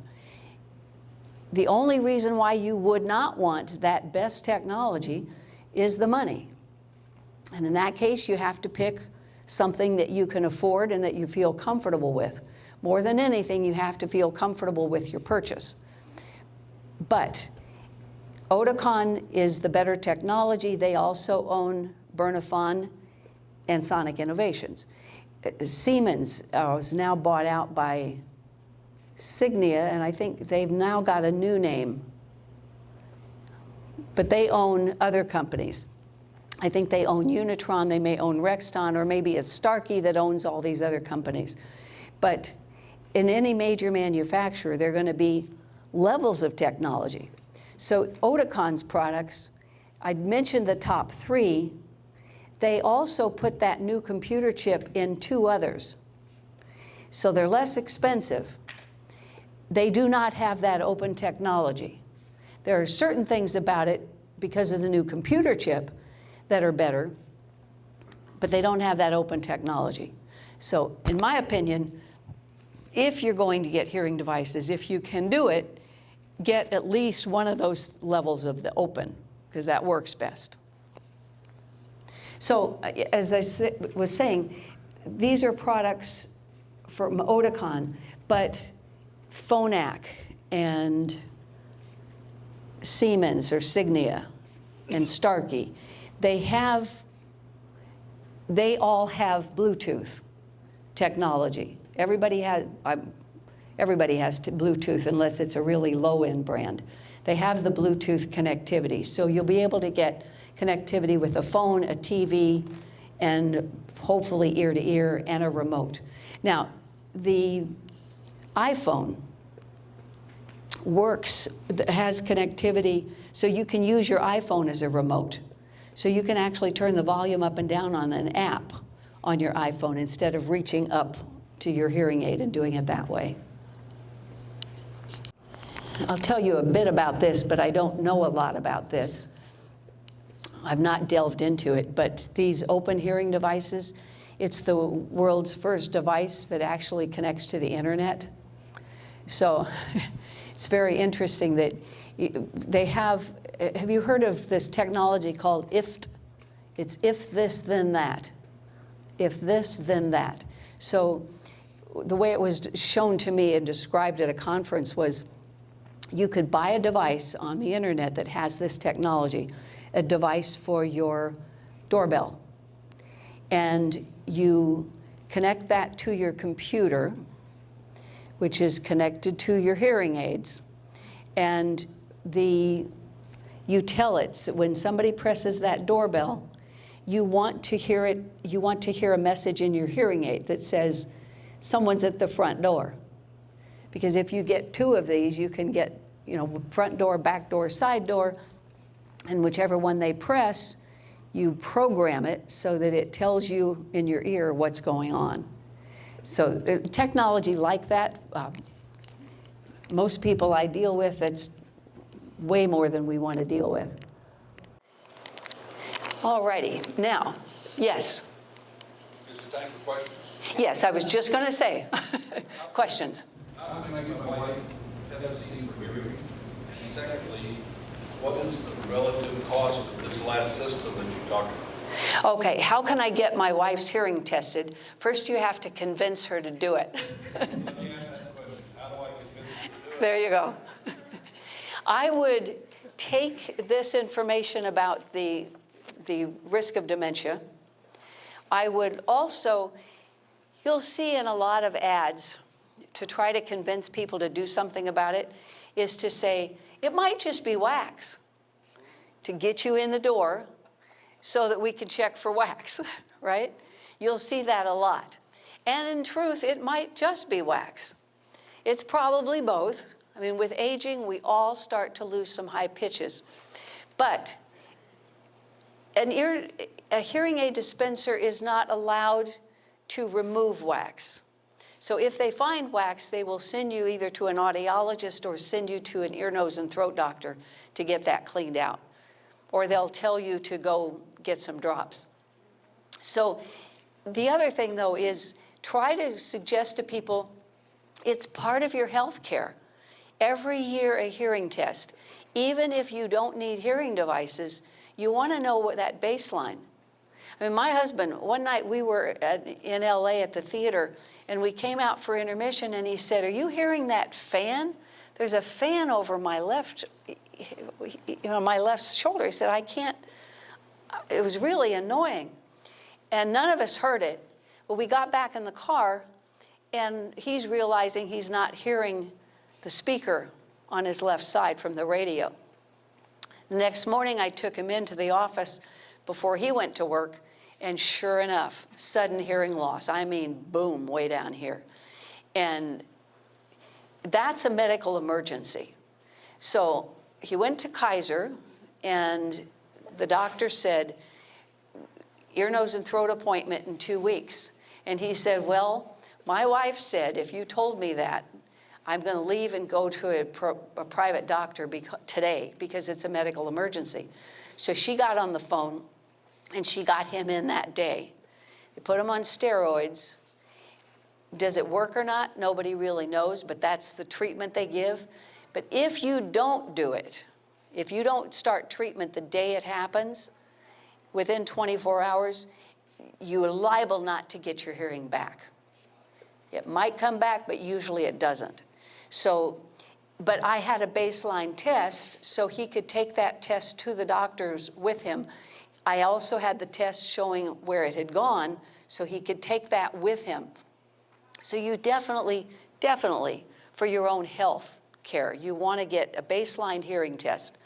The only reason why you would not want that best technology is the money. And in that case, you have to pick something that you can afford and that you feel comfortable with. More than anything, you have to feel comfortable with your purchase. But Oticon is the better technology. They also own Bernafon and Sonic Innovations. Siemens is now bought out by Signia, and I think they've now got a new name. But they own other companies. I think they own Unitron, they may own Rexton, or maybe it's Starkey that owns all these other companies. But in any major manufacturer, there are going to be levels of technology. So Oticon's products, I'd mentioned the top 3. They also put that new computer chip in 2 others. So they're less expensive. They do not have that open technology. There are certain things about it, because of the new computer chip, that are better, but they don't have that open technology. So in my opinion, if you're going to get hearing devices, if you can do it, get at least one of those levels of the open, because that works best. So, as I was saying, these are products from Oticon, but Phonak and Siemens or Signia and Starkey, they all have Bluetooth technology. Everybody has Bluetooth unless it's a really low-end brand. They have the Bluetooth connectivity, so you'll be able to get connectivity with a phone, a TV, and hopefully ear-to-ear and a remote. Now, the iPhone has connectivity, so you can use your iPhone as a remote. So you can actually turn the volume up and down on an app on your iPhone instead of reaching up to your hearing aid and doing it that way. I'll tell you a bit about this, but I don't know a lot about this. I've not delved into it, but these open hearing devices, it's the world's first device that actually connects to the internet. So it's very interesting that they have you heard of this technology called IFT? It's if this, then that. If this, then that. So the way it was shown to me and described at a conference was you could buy a device on the internet that has this technology, a device for your doorbell. And you connect that to your computer, which is connected to your hearing aids. And you tell it, when somebody presses that doorbell, you want to hear it, you want to hear a message in your hearing aid that says, someone's at the front door. Because if you get two of these, you can get, front door, back door, side door, and whichever one they press, you program it so that it tells you in your ear what's going on. So technology like that, most people I deal with, that's way more than we want to deal with. All righty, now, yes? Is it time for questions? Yes, I was just going to say, questions. How can I get my wife testing for hearing? And secondly, what is the relative cost of this last system that you talked about? Okay, how can I get my wife's hearing tested? First, you have to convince her to do it. Let me ask that question. How do I convince you to do it? There you go. I would take this information about the risk of dementia. I would also, you'll see in a lot of ads, to try to convince people to do something about it, is to say, it might just be wax, to get you in the door so that we can check for wax, right? You'll see that a lot. And in truth, it might just be wax. It's probably both. I mean, with aging, we all start to lose some high pitches. But a hearing aid dispenser is not allowed to remove wax. So if they find wax, they will send you either to an audiologist or send you to an ear, nose, and throat doctor to get that cleaned out. Or they'll tell you to go get some drops. So the other thing, though, is try to suggest to people it's part of your health care. Every year a hearing test. Even if you don't need hearing devices, you want to know what that baseline. I mean, my husband, one night we were in LA at the theater, and we came out for intermission, and he said, "Are you hearing that fan? There's a fan over my left, my left shoulder." He said, "I can't." It was really annoying, and none of us heard it. Well, we got back in the car, and he's realizing he's not hearing the speaker on his left side from the radio. The next morning, I took him into the office before he went to work, and sure enough, sudden hearing loss. I mean, boom, way down here. And that's a medical emergency. So he went to Kaiser, and the doctor said, ear, nose, and throat appointment in 2 weeks. And he said, well, my wife said, if you told me that, I'm going to leave and go to a private doctor today because it's a medical emergency. So she got on the phone, and she got him in that day. They put him on steroids. Does it work or not? Nobody really knows, but that's the treatment they give But if you don't do it, if you don't start treatment the day it happens, within 24 hours, you are liable not to get your hearing back. It might come back, but usually it doesn't. So, but I had a baseline test, so he could take that test to the doctors with him. I also had the test showing where it had gone, so he could take that with him. So you definitely, for your own health care, you want to get a baseline hearing test.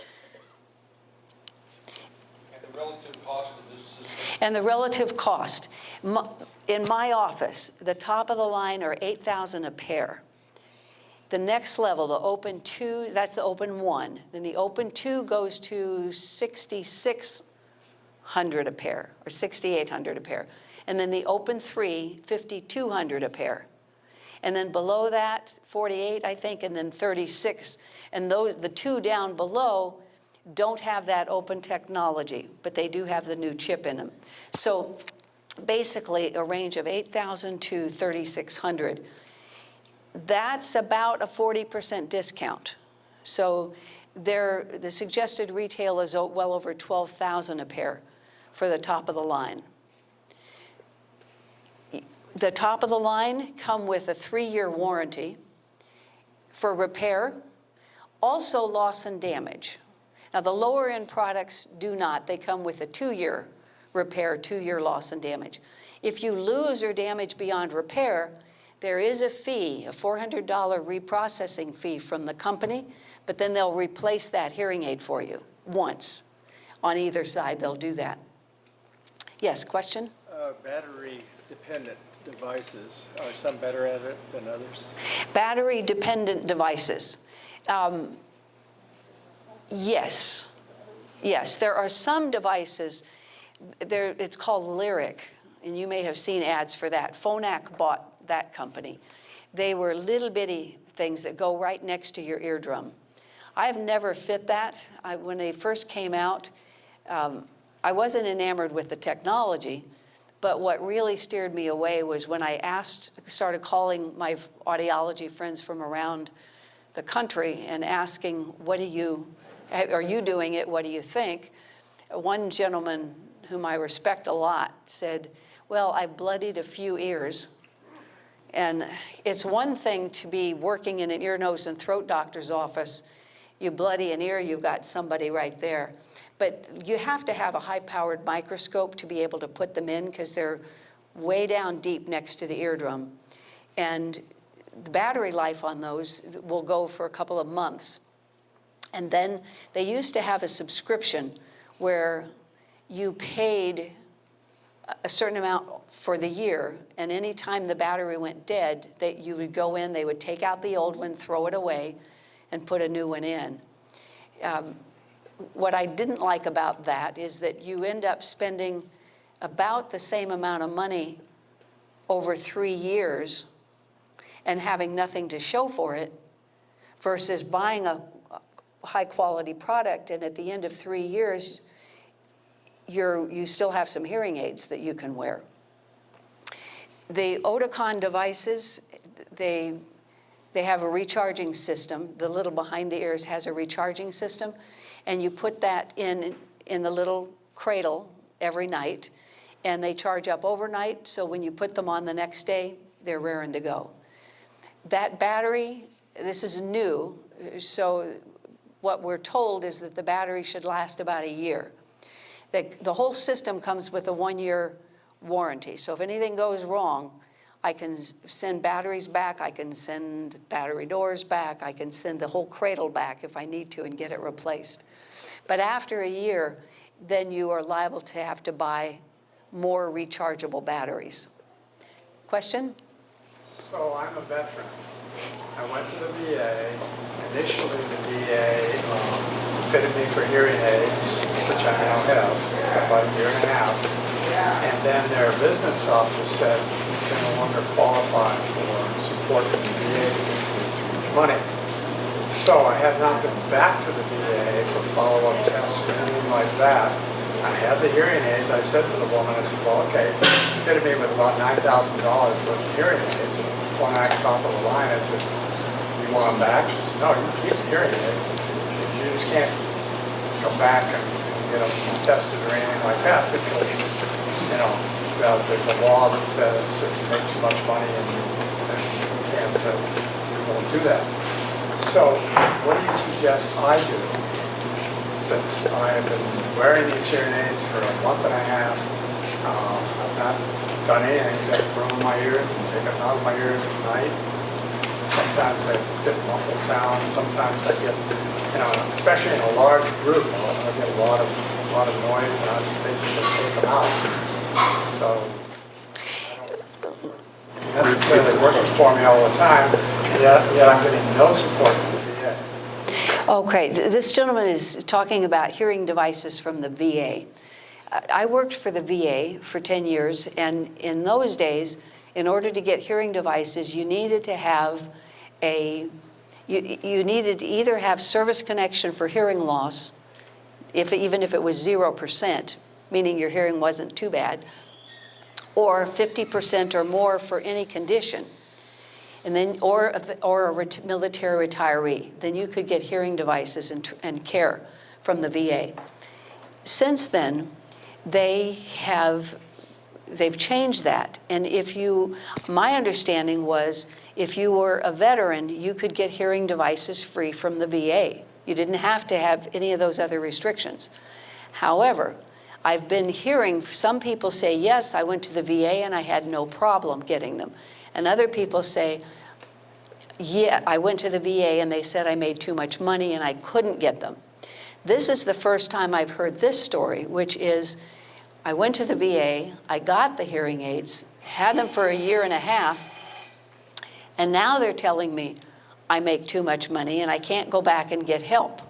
And the relative cost of this system? And the relative cost. In my office, the top of the line are $8,000 a pair. The next level, the open 2, that's the open 1. Then the open 2 goes to $6,600 a pair, or $6,800 a pair. And then the open 3, $5,200 a pair. And then below that, 48, I think, and then 36. And those, the 2 down below don't have that open technology, but they do have the new chip in them. So basically a range of 8,000 to 3,600. That's about a 40% discount. So the suggested retail is well over 12,000 a pair for the top of the line. The top of the line come with a 3-year warranty for repair, also loss and damage. Now the lower end products do not. They come with a 2-year repair, 2-year loss and damage. If you lose or damage beyond repair, there is a fee, a $400 reprocessing fee from the company, but then they'll replace that hearing aid for you once. On either side, they'll do that. Yes, question? Battery-dependent devices, are some better at it than others? Battery-dependent devices. Yes. Yes, there are some devices, it's called Lyric, and you may have seen ads for that. Phonak bought that company. They were little bitty things that go right next to your eardrum. I've never fit that. When they first came out, I wasn't enamored with the technology, but what really steered me away was when I started calling my audiology friends from around the country and asking, are you doing it? What do you think? One gentleman whom I respect a lot said, well, I've bloodied a few ears. And it's one thing to be working in an ear, nose, and throat doctor's office. You bloody an ear, you've got somebody right there. But you have to have a high-powered microscope to be able to put them in because they're way down deep next to the eardrum. And the battery life on those will go for a couple of months. And then they used to have a subscription where you paid a certain amount for the year, and any time the battery went dead, you would go in, they would take out the old one, throw it away, and put a new one in. What I didn't like about that is that you end up spending about the same amount of money over 3 years and having nothing to show for it versus buying a high-quality product, and at the end of 3 years, you still have some hearing aids that you can wear. The Oticon devices, they have a recharging system. The little behind the ears has a recharging system, and you put that in the little cradle every night, and they charge up overnight, so when you put them on the next day, they're raring to go. That battery, this is new, so what we're told is that the battery should last about a year. The whole system comes with a 1-year warranty. So if anything goes wrong, I can send batteries back, I can send battery doors back, I can send the whole cradle back if I need to and get it replaced. But after a year, then you are liable to have to buy more rechargeable batteries. Question? So I'm a veteran. I went to the VA. Initially, the VA fitted me for hearing aids, which I now have, about a year and a half. And then their business office said you can no longer qualify for support from the VA money. So I have not been back to the VA for follow-up tests or anything like that. I have the hearing aids. I said to the woman, I said, well, okay, you fitted me with about $9,000 worth of hearing aids, and Phonak top of the line. I said, do you want them back? She said, no, you can keep the hearing aids. You just can't go back and get them tested or anything like that because, you know, there's a law that says if you make too much money and you can't, you won't do that. So what do you suggest I do? Since I have been wearing these hearing aids for a month and a half, I've not done anything except put them in my ears and take them out of my ears at night. Sometimes I get muffled sounds, sometimes I get, you know, especially in a large group, I get a lot of noise and I just basically take them out. So, I don't necessarily working for me all the time, and yet I'm getting no support from the VA. Okay, this gentleman is talking about hearing devices from the VA. I worked for the VA for 10 years, and in those days, in order to get hearing devices, you needed to have you needed to either have service connection for hearing loss, even if it was 0%, meaning your hearing wasn't too bad, or 50% or more for any condition, and then or a military retiree. Then you could get hearing devices and care from the VA. Since then, they've changed that, and my understanding was if you were a veteran, you could get hearing devices free from the VA. You didn't have to have any of those other restrictions. However, I've been hearing some people say, yes, I went to the VA and I had no problem getting them. And other people say, yeah, I went to the VA and they said I made too much money and I couldn't get them. This is the first time I've heard this story, which is I went to the VA, I got the hearing aids, had them for a year and a half, and now they're telling me I make too much money and I can't go back and get help.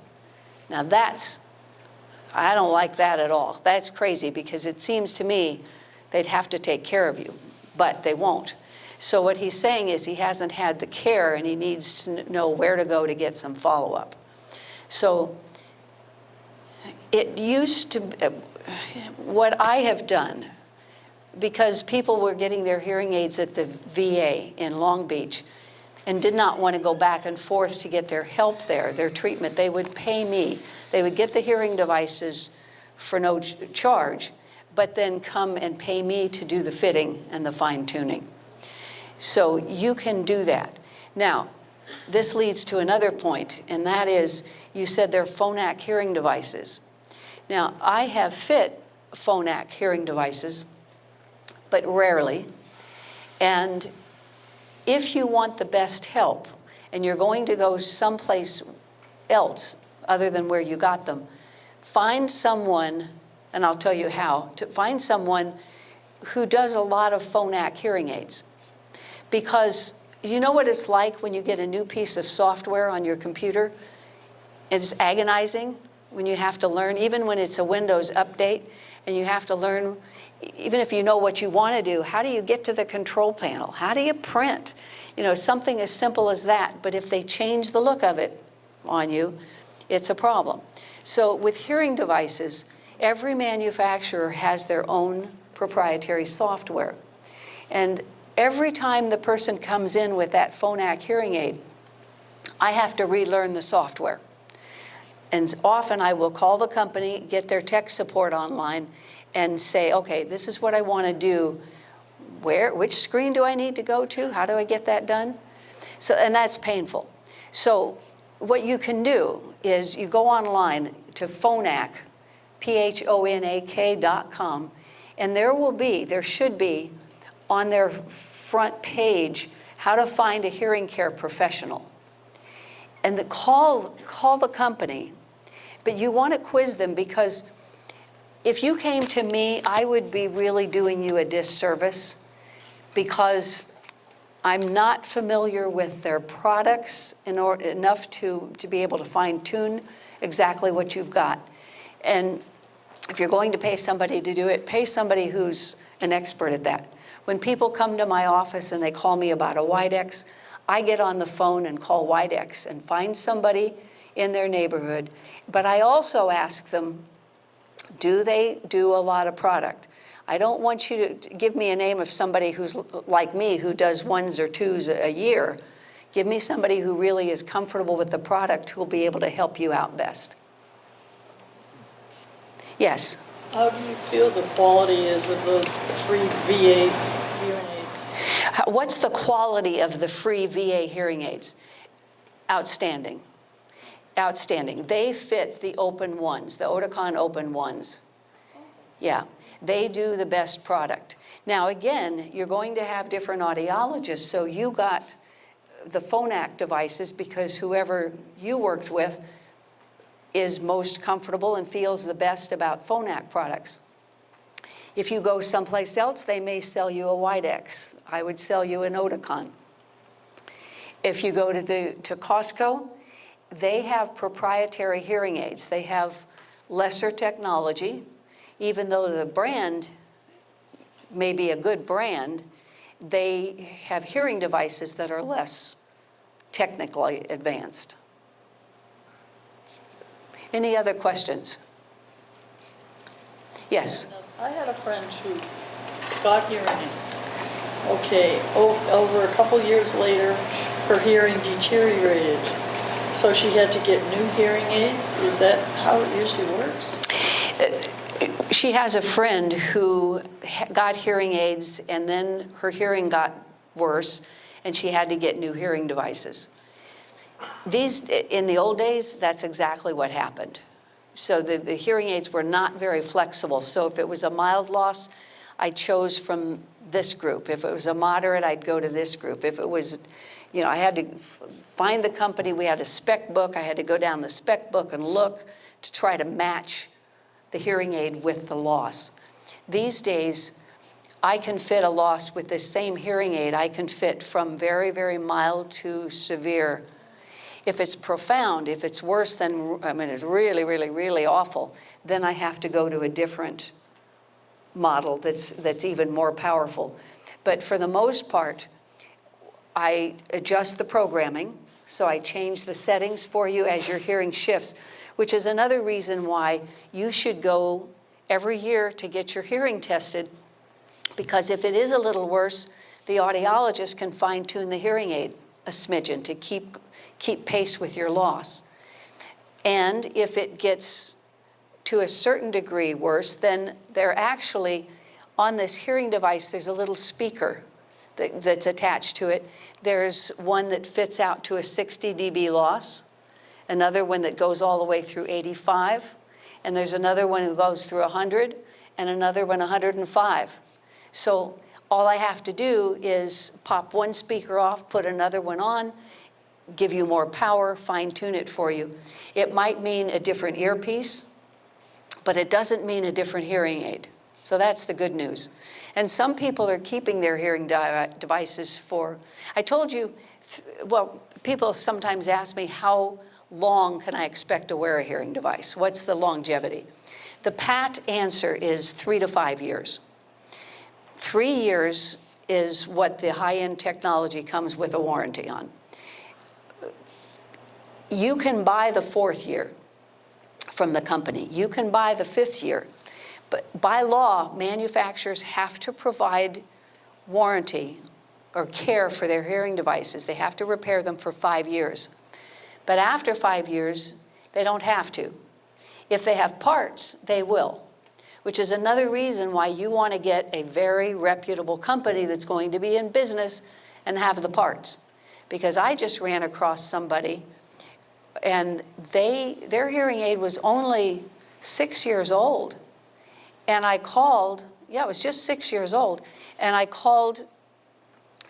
Now I don't like that at all. That's crazy because it seems to me they'd have to take care of you, but they won't. So what he's saying is he hasn't had the care and he needs to know where to go to get some follow-up. So it used to, what I have done, because people were getting their hearing aids at the VA in Long Beach and did not want to go back and forth to get their help there, their treatment, they would pay me. They would get the hearing devices for no charge, but then come and pay me to do the fitting and the fine-tuning. So you can do that. Now, this leads to another point, and that is, you said they're Phonak hearing devices. Now, I have fit Phonak hearing devices, but rarely. And if you want the best help, and you're going to go someplace else other than where you got them, find someone, and I'll tell you how, to find someone who does a lot of Phonak hearing aids. Because you know what it's like when you get a new piece of software on your computer? It's agonizing when you have to learn, even when it's a Windows update, and you have to learn, even if you know what you want to do, how do you get to the control panel? How do you print? You know, something as simple as that. But if they change the look of it on you, it's a problem. So with hearing devices, every manufacturer has their own proprietary software. And every time the person comes in with that Phonak hearing aid, I have to relearn the software. And often I will call the company, get their tech support online, and say, okay, this is what I want to do. Which screen do I need to go to? How do I get that done? So, and that's painful. So what you can do is you go online to Phonak, PHONAK.com, and there should be on their front page how to find a hearing care professional. And call the company, but you want to quiz them, because if you came to me, I would be really doing you a disservice, because I'm not familiar with their products enough to be able to fine-tune exactly what you've got. And if you're going to pay somebody to do it, pay somebody who's an expert at that. When people come to my office and they call me about a Widex, I get on the phone and call Widex and find somebody in their neighborhood. But I also ask them, do they do a lot of product? I don't want you to give me a name of somebody who's like me, who does ones or twos a year. Give me somebody who really is comfortable with the product who will be able to help you out best. Yes? How do you feel the quality is of those free VA hearing aids? What's the quality of the free VA hearing aids? Outstanding. Outstanding. They fit the open ones, the Oticon open ones. Yeah, they do the best product. Now again, you're going to have different audiologists, so you got the Phonak devices because whoever you worked with is most comfortable and feels the best about Phonak products. If you go someplace else, they may sell you a Widex. I would sell you an Oticon. If you go to Costco, they have proprietary hearing aids. They have lesser technology. Even though the brand may be a good brand, they have hearing devices that are less technically advanced. Any other questions? Yes? I had a friend who got hearing aids. Okay, over a couple years later, her hearing deteriorated. So she had to get new hearing aids? Is that how it usually works? She has a friend who got hearing aids and then her hearing got worse and she had to get new hearing devices. In the old days, that's exactly what happened. So the hearing aids were not very flexible. So if it was a mild loss, I chose from this group. If it was a moderate, I'd go to this group. If it was, I had to find the company. We had a spec book. I had to go down the spec book and look to try to match the hearing aid with the loss. These days, I can fit a loss with this same hearing aid. I can fit from very, very mild to severe. If it's profound, if it's worse than, it's really, really, really awful, then I have to go to a different model that's even more powerful. But for the most part, I adjust the programming, so I change the settings for you as your hearing shifts, which is another reason why you should go every year to get your hearing tested, because if it is a little worse, the audiologist can fine-tune the hearing aid a smidgen to keep pace with your loss. And if it gets to a certain degree worse, then they're actually, on this hearing device, there's a little speaker that's attached to it. There's one that fits out to a 60 dB loss, another one that goes all the way through 85, and there's another one that goes through 100, and another one 105. So all I have to do is pop one speaker off, put another one on, give you more power, fine-tune it for you. It might mean a different earpiece, but it doesn't mean a different hearing aid. So that's the good news. And some people are keeping their hearing devices for, I told you, well, people sometimes ask me, how long can I expect to wear a hearing device? What's the longevity? The pat answer is 3 to 5 years. 3 years is what the high-end technology comes with a warranty on. You can buy the 4th year from the company. You can buy the 5th year. But by law, manufacturers have to provide warranty or care for their hearing devices. They have to repair them for 5 years. But after 5 years, they don't have to. If they have parts, they will, which is another reason why you want to get a very reputable company that's going to be in business and have the parts. Because I just ran across somebody and their hearing aid was only 6 years old. And I called, it was just 6 years old, and I called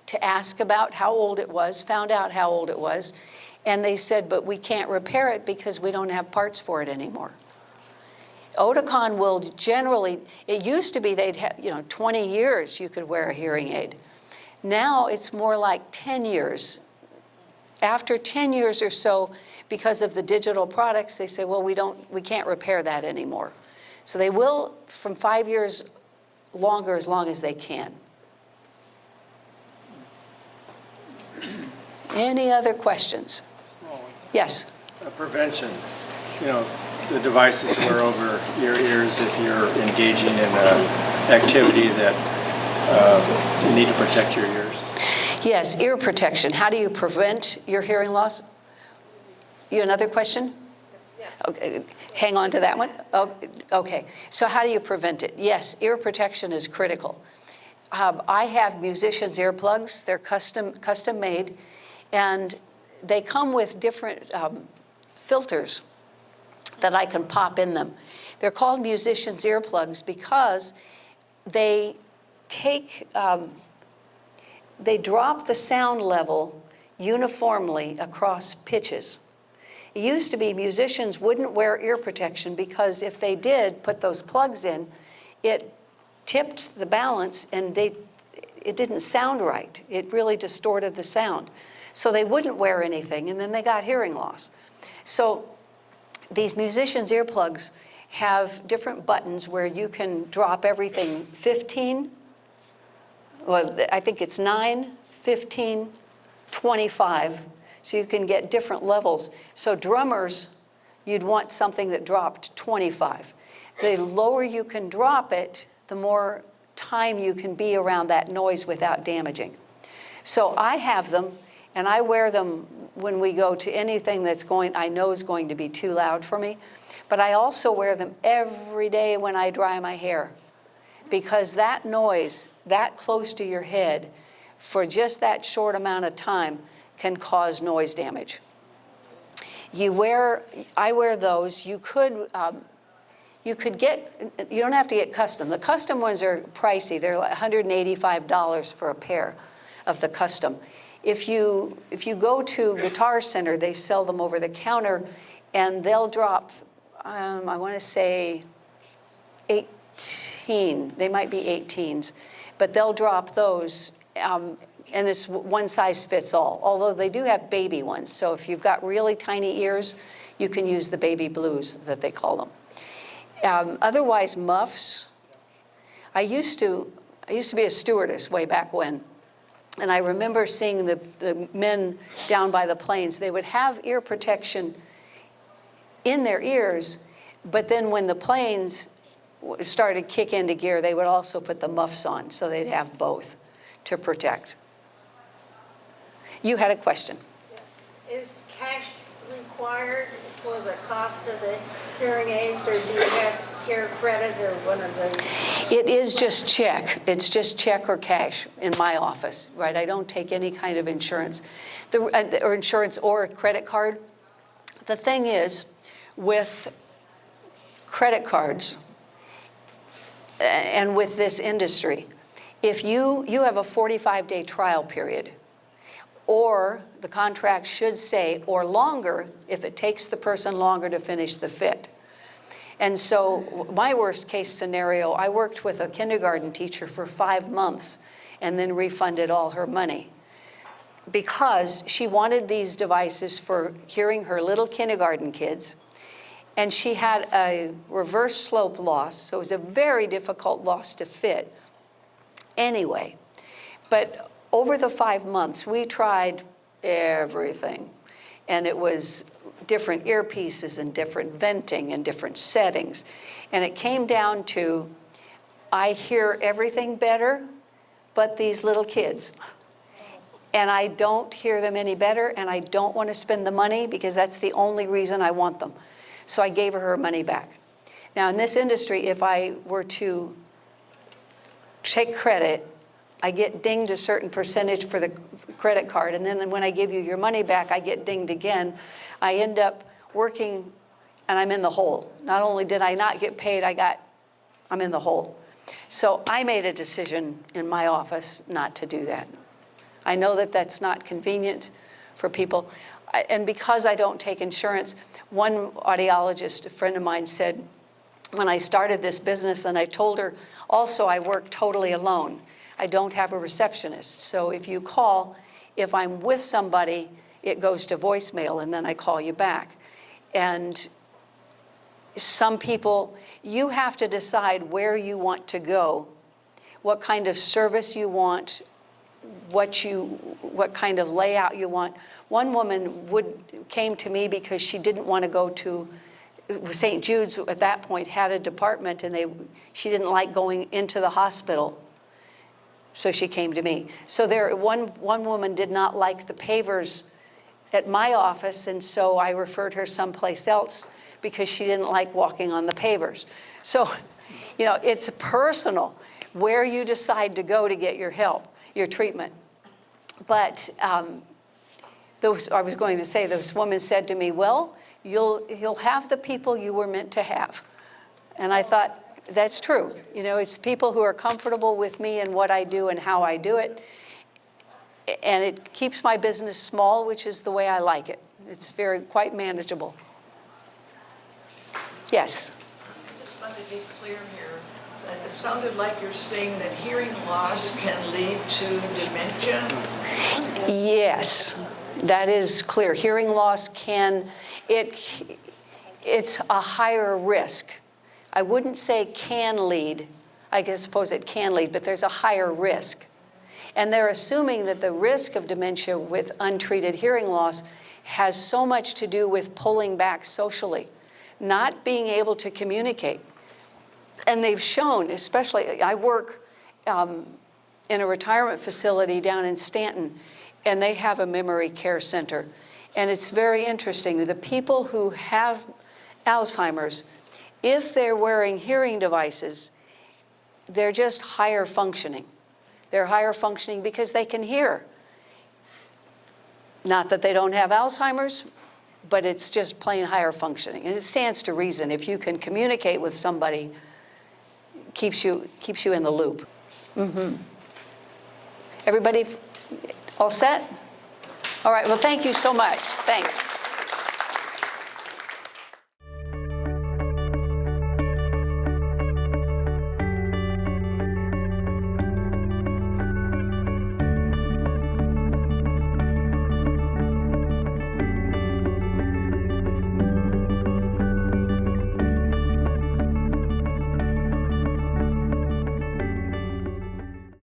to ask about how old it was, found out how old it was, and they said, but we can't repair it because we don't have parts for it anymore. Oticon will generally, it used to be they'd have, 20 years you could wear a hearing aid. Now it's more like 10 years. After 10 years or so, because of the digital products, they say, well, we can't repair that anymore. So they will, from 5 years longer, as long as they can. Any other questions? Yes? Prevention. The devices wear over your ears if you're engaging in an activity that you need to protect your ears. Yes, ear protection. How do you prevent your hearing loss? You another question? Okay, hang on to that one. Oh, okay, so how do you prevent it? Yes, ear protection is critical. I have musicians' earplugs. They're custom made, and they come with different filters that I can pop in them. They're called musicians' earplugs because they take, they drop the sound level uniformly across pitches. It used to be musicians wouldn't wear ear protection because if they did put those plugs in, it tipped the balance and it didn't sound right. It really distorted the sound. So they wouldn't wear anything, and then they got hearing loss. So these musicians' earplugs have different buttons where you can drop everything 15, well, I think it's 9, 15, 25, so you can get different levels. So drummers, you'd want something that dropped 25. The lower you can drop it, the more time you can be around that noise without damaging. So I have them, and I wear them when we go to anything that's I know is going to be too loud for me. But I also wear them every day when I dry my hair, because that noise that close to your head for just that short amount of time can cause noise damage. I wear those. You could get, you don't have to get custom. The custom ones are pricey. They're like $185 for a pair of the custom. If you go to Guitar Center, they sell them over the counter, and they'll drop, I want to say 18. They might be 18s, but they'll drop those, and it's one size fits all, although they do have baby ones. So if you've got really tiny ears, you can use the baby blues that they call them. Otherwise, muffs. I used to be a stewardess way back when, and I remember seeing the men down by the planes. They would have ear protection in their ears, but then when the planes started to kick into gear, they would also put the muffs on, so they'd have both to protect. You had a question. Is cash required for the cost of the hearing aids, or do you have care credit or one of the? It is just check. It's just check or cash in my office, right? I don't take any kind of insurance, or insurance or credit card. The thing is, with credit cards and with this industry, if you have a 45-day trial period, or the contract should say, or longer, if it takes the person longer to finish the fit. And so my worst case scenario, I worked with a kindergarten teacher for 5 months and then refunded all her money because she wanted these devices for hearing her little kindergarten kids. And she had a reverse slope loss, so it was a very difficult loss to fit anyway. But over the 5 months, we tried everything. And it was different earpieces and different venting and different settings. And it came down to, I hear everything better, but these little kids. And I don't hear them any better, and I don't want to spend the money because that's the only reason I want them. So I gave her money back. Now, in this industry, if I were to take credit, I get dinged a certain percentage for the credit card, and then when I give you your money back, I get dinged again. I end up working, and I'm in the hole. Not only did I not get paid, I'm in the hole. So I made a decision in my office not to do that. I know that that's not convenient for people, and because I don't take insurance, one audiologist, a friend of mine, said, when I started this business, and I told her, also I work totally alone. I don't have a receptionist. So if you call, if I'm with somebody, it goes to voicemail, and then I call you back. And some people, you have to decide where you want to go, what kind of service you want, what kind of layout you want. One woman came to me because she didn't want to go to St. Jude's. At that point had a department, and she didn't like going into the hospital So she came to me. So one woman did not like the pavers at my office, and so I referred her someplace else because she didn't like walking on the pavers. So, you know, it's personal where you decide to go to get your help, your treatment. But I was going to say, this woman said to me, well, you'll have the people you were meant to have. And I thought, that's true. You know, it's people who are comfortable with me and what I do and how I do it. And it keeps my business small, which is the way I like it. It's quite manageable. Yes? I just want to be clear here. That it sounded like you're saying that hearing loss can lead to dementia. Yes, that is clear. Hearing loss it's a higher risk. I wouldn't say can lead. I suppose it can lead, but there's a higher risk. And they're assuming that the risk of dementia with untreated hearing loss has so much to do with pulling back socially, not being able to communicate. And they've shown, especially, I work in a retirement facility down in Stanton, and they have a memory care center. And it's very interesting. The people who have Alzheimer's, if they're wearing hearing devices, they're just higher functioning. They're higher functioning because they can hear. Not that they don't have Alzheimer's, but it's just plain higher functioning. And it stands to reason. If you can communicate with somebody, keeps you in the loop. Mm-hmm. Everybody all set? All right, well, thank you so much. Thanks.